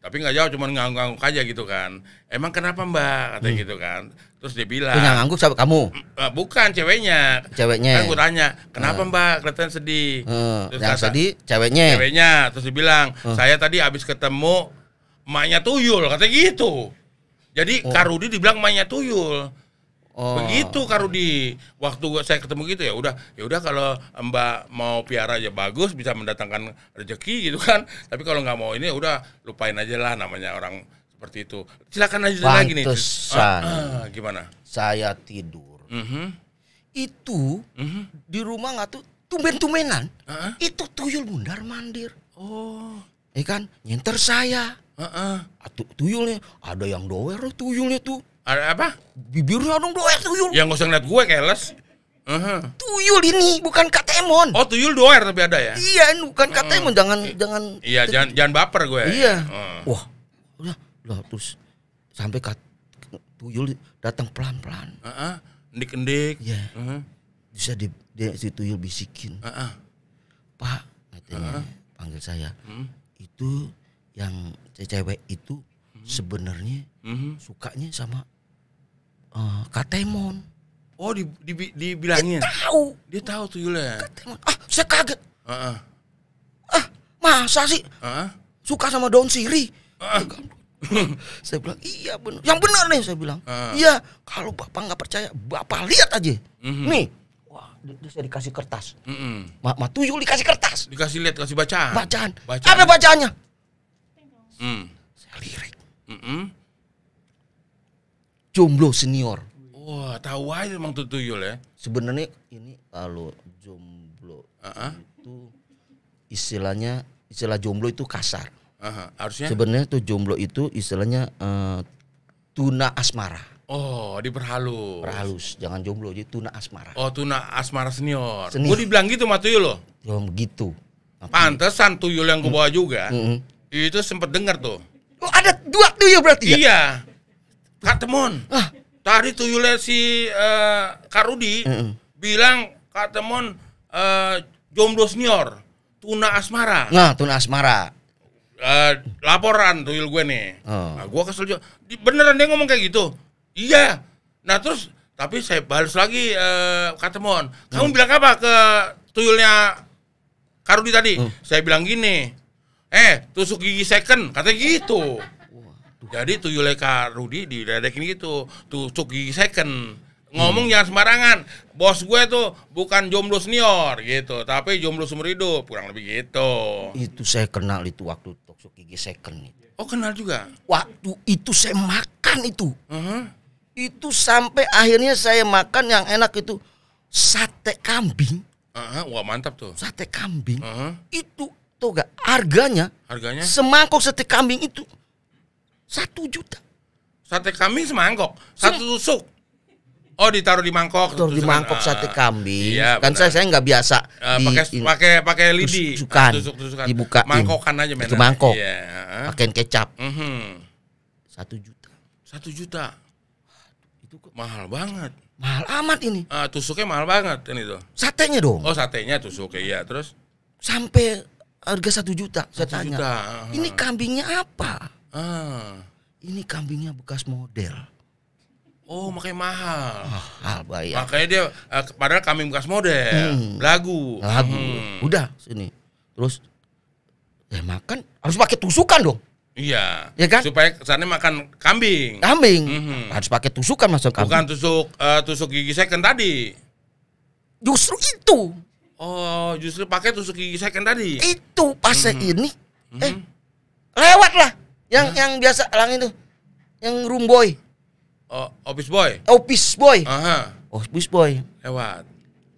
[SPEAKER 1] Tapi nggak jawab, cuma ngangguk-ngangguk aja gitu kan. Emang kenapa Mbak? Katanya gitu kan. Terus dia bilang,
[SPEAKER 2] Punya ngangguk siapa kamu?
[SPEAKER 1] bukan ceweknya.
[SPEAKER 2] Ceweknya.
[SPEAKER 1] Kan gue tanya, kenapa Mbak kelihatan sedih? Terus
[SPEAKER 2] Yang
[SPEAKER 1] kata,
[SPEAKER 2] sedih ceweknya.
[SPEAKER 1] Terus dia bilang, saya tadi habis ketemu emaknya Tuyul, katanya gitu. Jadi Kak Rudi dibilang emaknya Tuyul. Begitu Kak Rudi. Waktu saya ketemu gitu ya udah kalau Mbak mau piara aja bagus, bisa mendatangkan rezeki gitu kan. Tapi kalau nggak mau ini udah lupain aja lah, namanya orang seperti itu. Silakan aja lagi nih.
[SPEAKER 2] Pantesan.
[SPEAKER 1] Gimana?
[SPEAKER 2] Saya tidur. Itu di rumah nggak tuh tumben-tumbenan. Itu tuyul mundar mandir.
[SPEAKER 1] Oh.
[SPEAKER 2] Kan nyenter saya. Tuyulnya ada yang doer tuyulnya tuh.
[SPEAKER 1] Ada apa?
[SPEAKER 2] Bibirnya dong doer tuyul.
[SPEAKER 1] Yang nggak usah ngeliat gue keles.
[SPEAKER 2] Tuyul ini bukan katemon.
[SPEAKER 1] Oh, tuyul doer tapi ada ya?
[SPEAKER 2] Iya, ini bukan katemon. Jangan.
[SPEAKER 1] Iya, jangan baper gue.
[SPEAKER 2] Iya. Wah, udah terus sampai tuyul datang pelan-pelan.
[SPEAKER 1] Endik-endik.
[SPEAKER 2] Iya. Bisa si tuyul bisikin. Pak, katanya panggil saya. Itu yang cewek itu sebenarnya sukanya sama katemon.
[SPEAKER 1] Oh, dibilangin. Dia tahu tuyulnya.
[SPEAKER 2] Katemon. Saya kaget. Masa sih? Suka sama daun sirih? Saya bilang, iya benar. Yang benar nih, saya bilang. Iya, kalau Bapak nggak percaya, Bapak lihat aja. Nih. Wah, dia saya dikasih kertas. Ma tuyul dikasih kertas.
[SPEAKER 1] Dikasih lihat, kasih bacaan.
[SPEAKER 2] Bacaan. Apa bacaannya? Saya lirik. Jomblo senior.
[SPEAKER 1] Wah, tahu aja emang tuh tuyul ya.
[SPEAKER 2] Sebenarnya ini kalau jomblo itu istilah jomblo itu kasar.
[SPEAKER 1] Harusnya.
[SPEAKER 2] Sebenarnya tuh jomblo itu istilahnya tuna asmara.
[SPEAKER 1] Oh, diperhalus.
[SPEAKER 2] Perhalus, jangan jomblo, jadi tuna asmara.
[SPEAKER 1] Oh, tuna asmara senior.
[SPEAKER 2] Senior.
[SPEAKER 1] Gue dibilang gitu sama Tuyul loh.
[SPEAKER 2] Ya begitu.
[SPEAKER 1] Pantesan Tuyul yang gue bawa juga.
[SPEAKER 2] Mm-mm.
[SPEAKER 1] Itu sempet denger tuh.
[SPEAKER 2] Oh, ada 2 tuyul berarti ya?
[SPEAKER 1] Iya. Kak Temon.
[SPEAKER 2] Ah.
[SPEAKER 1] Tadi Tuyulnya si Kak Rudi bilang Kak Temon jomblo senior, tuna asmara.
[SPEAKER 2] Nah, tuna asmara.
[SPEAKER 1] Laporan Tuyul gue nih.
[SPEAKER 2] Oh.
[SPEAKER 1] Nah, gue kesel juga. Beneran dia ngomong kayak gitu? Iya. Nah terus, tapi saya balas lagi Kak Temon. Kamu bilang apa ke Tuyulnya Kak Rudi tadi? Saya bilang gini, tusuk gigi second, katanya gitu. Jadi Tuyulnya Kak Rudi diledekin gitu, tusuk gigi second. Ngomong jangan sembarangan. Bos gue tuh bukan jomblo senior gitu, tapi jomblo seumur hidup, kurang lebih gitu.
[SPEAKER 2] Itu saya kenal itu waktu tusuk gigi second itu.
[SPEAKER 1] Oh, kenal juga.
[SPEAKER 2] Waktu itu saya makan itu. Itu sampai akhirnya saya makan yang enak itu sate kambing.
[SPEAKER 1] Wah, mantap tuh.
[SPEAKER 2] Sate kambing. Itu tuh gak harganya?
[SPEAKER 1] Harganya?
[SPEAKER 2] Semangkok sate kambing itu 1 juta.
[SPEAKER 1] Sate kambing semangkok, 1 tusuk. Oh, ditaruh di mangkok.
[SPEAKER 2] Taruh di
[SPEAKER 1] tusukan.
[SPEAKER 2] mangkok sate kambing.
[SPEAKER 1] Iya,
[SPEAKER 2] Kan
[SPEAKER 1] benar.
[SPEAKER 2] saya nggak biasa
[SPEAKER 1] pakai lidi.
[SPEAKER 2] tusukan.
[SPEAKER 1] Tusuk-tusukan.
[SPEAKER 2] Dibukain.
[SPEAKER 1] Mangkokan aja mainan.
[SPEAKER 2] Itu mangkok.
[SPEAKER 1] Iya.
[SPEAKER 2] Pakein kecap. 1 juta.
[SPEAKER 1] 1 juta.
[SPEAKER 2] Itu kok
[SPEAKER 1] Mahal banget.
[SPEAKER 2] mahal amat ini.
[SPEAKER 1] Tusuknya mahal banget ini tuh.
[SPEAKER 2] Satenya dong.
[SPEAKER 1] Oh, satenya tusuknya, iya. Terus
[SPEAKER 2] Sampai harga 1 juta. Saya
[SPEAKER 1] 1
[SPEAKER 2] tanya.
[SPEAKER 1] juta.
[SPEAKER 2] Ini kambingnya apa? Ini kambingnya bekas model.
[SPEAKER 1] Oh, makanya mahal.
[SPEAKER 2] Mahal bayar.
[SPEAKER 1] Makanya dia padahal kambing bekas model, lagu.
[SPEAKER 2] Udah sini. Terus makan harus pakai tusukan dong.
[SPEAKER 1] Iya.
[SPEAKER 2] Ya kan?
[SPEAKER 1] Supaya kesannya makan kambing.
[SPEAKER 2] Kambing harus pakai tusukan masuk kambing.
[SPEAKER 1] Bukan tusuk gigi second tadi.
[SPEAKER 2] Justru itu.
[SPEAKER 1] Oh, justru pakai tusuk gigi second tadi.
[SPEAKER 2] Itu pas ini lewat lah. Yang biasa lang itu. Yang room boy.
[SPEAKER 1] Oh, office boy.
[SPEAKER 2] Office boy. Office boy.
[SPEAKER 1] Lewat.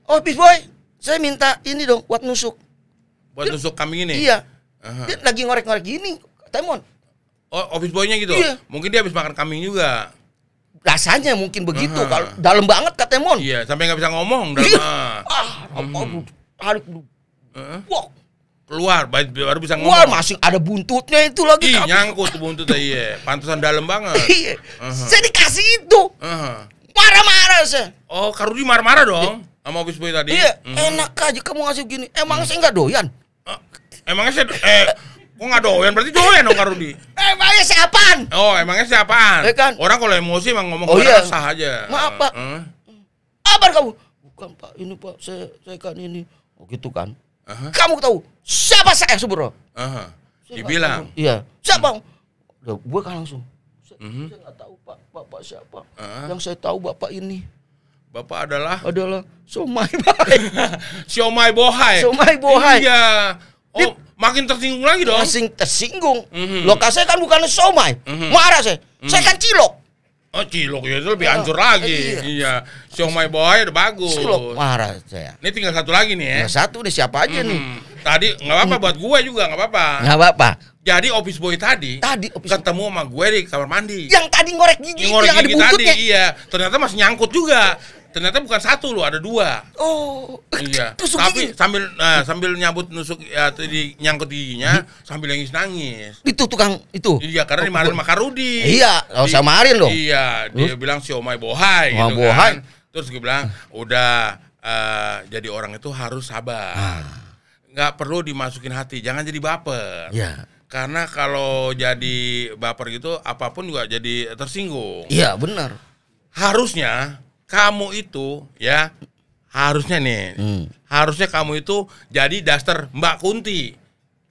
[SPEAKER 2] Office boy. Saya minta ini dong buat nusuk.
[SPEAKER 1] Buat tusuk kambing ini.
[SPEAKER 2] Iya. Dia lagi ngorek-ngorek gini, Temon.
[SPEAKER 1] Oh, office boy-nya gitu.
[SPEAKER 2] Iya.
[SPEAKER 1] Mungkin dia habis makan kambing juga.
[SPEAKER 2] Rasanya mungkin begitu. Kalau dalam banget Kak Temon.
[SPEAKER 1] Iya, sampai nggak bisa ngomong.
[SPEAKER 2] Tarik wah,
[SPEAKER 1] keluar baru bisa
[SPEAKER 2] wah,
[SPEAKER 1] ngomong.
[SPEAKER 2] masih ada buntutnya itu lagi.
[SPEAKER 1] Ih, nyangkut tuh buntutnya, iya. Pantesan dalam banget.
[SPEAKER 2] Iya. Saya dikasih itu. Marah-marah saya.
[SPEAKER 1] Oh, Kak Rudi marah-marah dong sama office boy tadi.
[SPEAKER 2] Iya, enak aja kamu ngasih gini. Emang saya nggak doyan?
[SPEAKER 1] Emangnya saya kok nggak doyan? Berarti doyan dong Kak Rudi.
[SPEAKER 2] Emangnya siapaan?
[SPEAKER 1] Oh, emangnya siapaan?
[SPEAKER 2] Ya kan?
[SPEAKER 1] Orang kalau emosi emang ngomong
[SPEAKER 2] iya.
[SPEAKER 1] sah aja.
[SPEAKER 2] Maaf, Pak. Apa kamu? Bukan Pak, ini Pak, saya kan ini. Oh gitu kan? Kamu tahu siapa saya sebenarnya?
[SPEAKER 1] Dibilang.
[SPEAKER 2] Iya. Siapa? Gue kan langsung. Saya nggak tahu Pak, Bapak siapa. Yang saya tahu Bapak ini.
[SPEAKER 1] Bapak adalah
[SPEAKER 2] Somai Bohai.
[SPEAKER 1] Siomay Bohai.
[SPEAKER 2] Somai Bohai.
[SPEAKER 1] Iya. Oh, makin tersinggung lagi dong.
[SPEAKER 2] Masih tersinggung. Lokasi kan bukan somai. Marah saya. Saya kan cilok.
[SPEAKER 1] Oh, cilok ya itu lebih hancur lagi. Iya. Siomay Bohai udah bagus.
[SPEAKER 2] Cilok marah saya.
[SPEAKER 1] Ini tinggal satu lagi nih ya.
[SPEAKER 2] Nah, satu nih siapa aja nih?
[SPEAKER 1] Tadi nggak apa-apa buat gue juga nggak apa-apa.
[SPEAKER 2] Nggak apa-apa.
[SPEAKER 1] Jadi office boy tadi
[SPEAKER 2] office
[SPEAKER 1] ketemu sama gue di kamar mandi.
[SPEAKER 2] Yang tadi ngorek gigi
[SPEAKER 1] Yang ngorek
[SPEAKER 2] yang ada
[SPEAKER 1] gigi tadi,
[SPEAKER 2] buntutnya.
[SPEAKER 1] iya. Ternyata masih nyangkut juga. Ternyata bukan satu loh, ada 2.
[SPEAKER 2] Oh.
[SPEAKER 1] Iya.
[SPEAKER 2] Tusuk
[SPEAKER 1] Tapi
[SPEAKER 2] gigi.
[SPEAKER 1] sambil nyambut nusuk ya nyangkut giginya sambil nangis.
[SPEAKER 2] Itu tukang itu.
[SPEAKER 1] Iya, karena dimarahin sama Kak Rudi.
[SPEAKER 2] Iya, samarin dong.
[SPEAKER 1] Iya, dia bilang Siomay Bohai
[SPEAKER 2] Siomay
[SPEAKER 1] gitu
[SPEAKER 2] Bohai.
[SPEAKER 1] kan. Terus gue bilang, udah jadi orang itu harus sabar. Nggak perlu dimasukin hati, jangan jadi baper.
[SPEAKER 2] Iya.
[SPEAKER 1] Karena kalau jadi baper gitu, apapun juga jadi tersinggung.
[SPEAKER 2] Iya, benar.
[SPEAKER 1] Harusnya kamu itu ya, harusnya kamu itu jadi daster Mbak Kunti.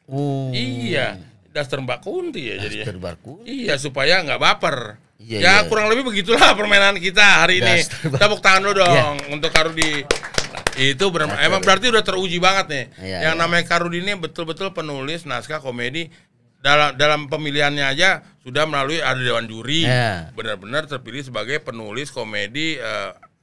[SPEAKER 2] Oh.
[SPEAKER 1] Iya, daster Mbak Kunti ya jadi.
[SPEAKER 2] Daster Mbak Kunti.
[SPEAKER 1] Iya, supaya nggak baper.
[SPEAKER 2] Iya,
[SPEAKER 1] Ya
[SPEAKER 2] iya.
[SPEAKER 1] kurang lebih begitulah permainan kita hari ini.
[SPEAKER 2] Daster.
[SPEAKER 1] Tepuk tangan dulu dong untuk Kak Rudi. Itu benar, emang berarti udah teruji banget nih.
[SPEAKER 2] Iya,
[SPEAKER 1] Yang
[SPEAKER 2] iya.
[SPEAKER 1] namanya Kak Rudi ini betul-betul penulis naskah komedi. Dalam pemilihannya aja sudah melalui ada dewan juri.
[SPEAKER 2] Iya.
[SPEAKER 1] Benar-benar terpilih sebagai penulis komedi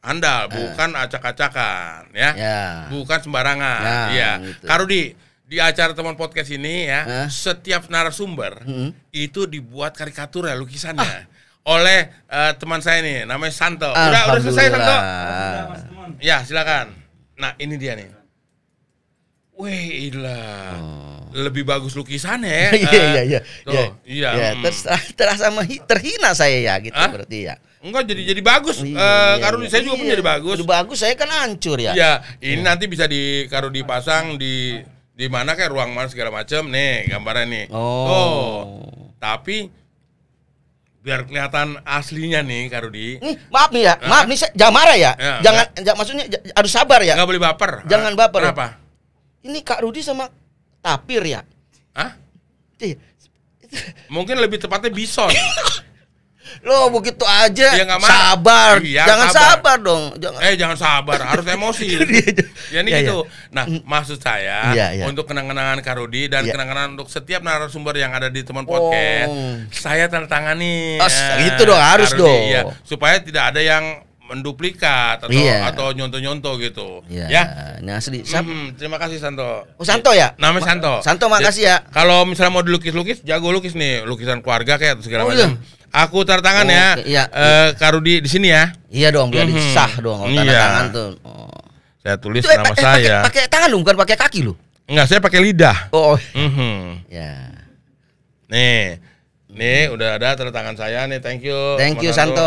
[SPEAKER 1] andal, bukan acak-acakan ya.
[SPEAKER 2] Ya.
[SPEAKER 1] Bukan sembarangan.
[SPEAKER 2] Nah,
[SPEAKER 1] Iya.
[SPEAKER 2] gitu.
[SPEAKER 1] Kak Rudi, di acara teman podcast ini ya, setiap narasumber itu dibuat karikatur ya, lukisannya. oleh teman saya nih, namanya Santo. Udah selesai Santo? Ya, silakan. Nah, ini dia nih. Wih, lebih bagus lukisannya ya.
[SPEAKER 2] Iya.
[SPEAKER 1] Tuh, iya.
[SPEAKER 2] Terasa terhina saya ya gitu berarti ya.
[SPEAKER 1] Enggak, jadi bagus. Karudi saya juga pun jadi bagus.
[SPEAKER 2] Udah bagus, saya kan hancur ya.
[SPEAKER 1] Iya, ini nanti bisa Karudi pasang di mana kayak ruang mana segala macam. Nih, gambarnya nih. Tapi biar kelihatan aslinya nih Karudi.
[SPEAKER 2] Maaf nih ya, maaf nih, jangan marah ya. Jangan maksudnya harus sabar ya.
[SPEAKER 1] Enggak boleh baper.
[SPEAKER 2] Jangan baper.
[SPEAKER 1] Kenapa?
[SPEAKER 2] Ini Kak Rudi sama tapir ya?
[SPEAKER 1] Hah? Mungkin lebih tepatnya bison.
[SPEAKER 2] Loh begitu aja.
[SPEAKER 1] Ya,
[SPEAKER 2] sabar.
[SPEAKER 1] Iya,
[SPEAKER 2] jangan sabar dong.
[SPEAKER 1] Jangan sabar, harus emosi. Ya ini gitu. Nah, maksud saya untuk kenang-kenangan Karudi dan kenang-kenangan untuk setiap narasumber yang ada di teman podcast, saya tanda tangani.
[SPEAKER 2] Gitu dong, harus
[SPEAKER 1] Karudi,
[SPEAKER 2] dong.
[SPEAKER 1] Ya, supaya tidak ada yang menduplikat atau nyonto-nyonto gitu. Ya.
[SPEAKER 2] Ini asli.
[SPEAKER 1] Terima kasih Santo.
[SPEAKER 2] Oh, Santo ya?
[SPEAKER 1] Namanya Santo.
[SPEAKER 2] Santo, makasih ya.
[SPEAKER 1] Kalau misalnya mau dilukis-lukis, jago lukis nih, lukisan keluarga kayak atau segala macam. Aku tanda tangan ya. Karudi di sini ya.
[SPEAKER 2] Iya dong, biar sah dong kalau tanda tangan tuh.
[SPEAKER 1] Saya tulis nama saya.
[SPEAKER 2] Pakai tangan lu, bukan pakai kaki lu.
[SPEAKER 1] Enggak, saya pakai lidah.
[SPEAKER 2] Oh.
[SPEAKER 1] Ya. Nih udah ada tanda tangan saya nih, thank you.
[SPEAKER 2] Thank you Santo.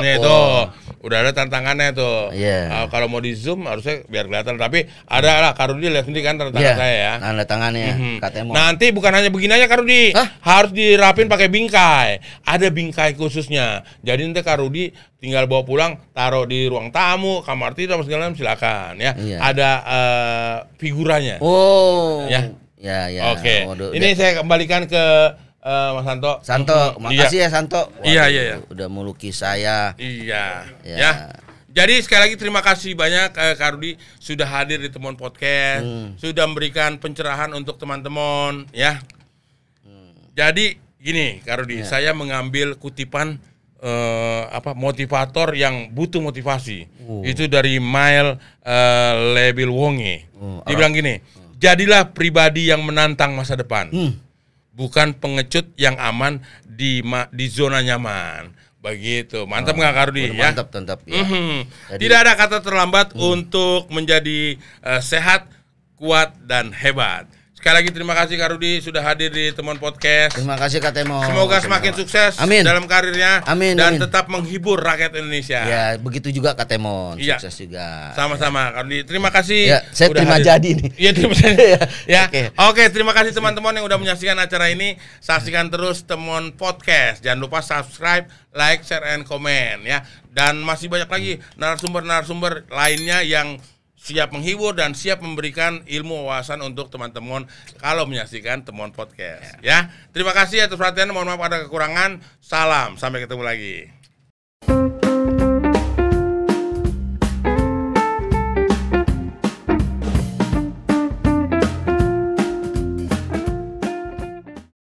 [SPEAKER 1] Nih tuh, udah ada tanda tangannya tuh.
[SPEAKER 2] Iya.
[SPEAKER 1] Kalau mau di zoom harusnya biar kelihatan, tapi ada lah Karudi lihat sendiri kan tanda tangan saya ya.
[SPEAKER 2] Tanda tangannya, katanya.
[SPEAKER 1] Nanti bukan hanya begini aja Karudi, harus dirapin pakai bingkai. Ada bingkai khususnya. Jadi nanti Karudi tinggal bawa pulang, taruh di ruang tamu, kamar tidur apa segala macam silakan ya. Ada figuranya.
[SPEAKER 2] Oh.
[SPEAKER 1] Ya.
[SPEAKER 2] Ya.
[SPEAKER 1] Oke. Ini saya kembalikan ke Mas Santo.
[SPEAKER 2] Santo, makasih ya Santo.
[SPEAKER 1] Iya.
[SPEAKER 2] Udah melukis saya.
[SPEAKER 1] Iya. Ya. Jadi sekali lagi terima kasih banyak Karudi sudah hadir di Temuan Podcast, sudah memberikan pencerahan untuk teman-teman ya. Jadi gini Karudi, saya mengambil kutipan motivator yang butuh motivasi. Itu dari Mile Lebilwonge. Dia bilang gini, jadilah pribadi yang menantang masa depan. Bukan pengecut yang aman di zona nyaman. Begitu. Mantap nggak Karudi ya?
[SPEAKER 2] Mantap ya.
[SPEAKER 1] Tidak ada kata terlambat untuk menjadi sehat, kuat dan hebat. Sekali lagi terima kasih Karudi sudah hadir di Temuan Podcast.
[SPEAKER 2] Terima kasih Kak Temo.
[SPEAKER 1] Semoga semakin sukses dalam karirnya dan tetap menghibur rakyat Indonesia.
[SPEAKER 2] Ya, begitu juga Kak Temo. Sukses juga.
[SPEAKER 1] Sama-sama Karudi. Terima kasih.
[SPEAKER 2] Ya, saya terima jadi nih.
[SPEAKER 1] Iya, terima kasih. Ya. Oke, terima kasih teman-teman yang udah menyaksikan acara ini. Saksikan terus Temuan Podcast. Jangan lupa subscribe, like, share and comment ya. Dan masih banyak lagi narasumber-narasumber lainnya yang siap menghibur dan siap memberikan ilmu wawasan untuk teman-teman kalau menyaksikan Temuan Podcast ya. Terima kasih atas perhatian, mohon maaf ada kekurangan. Salam, sampai ketemu lagi.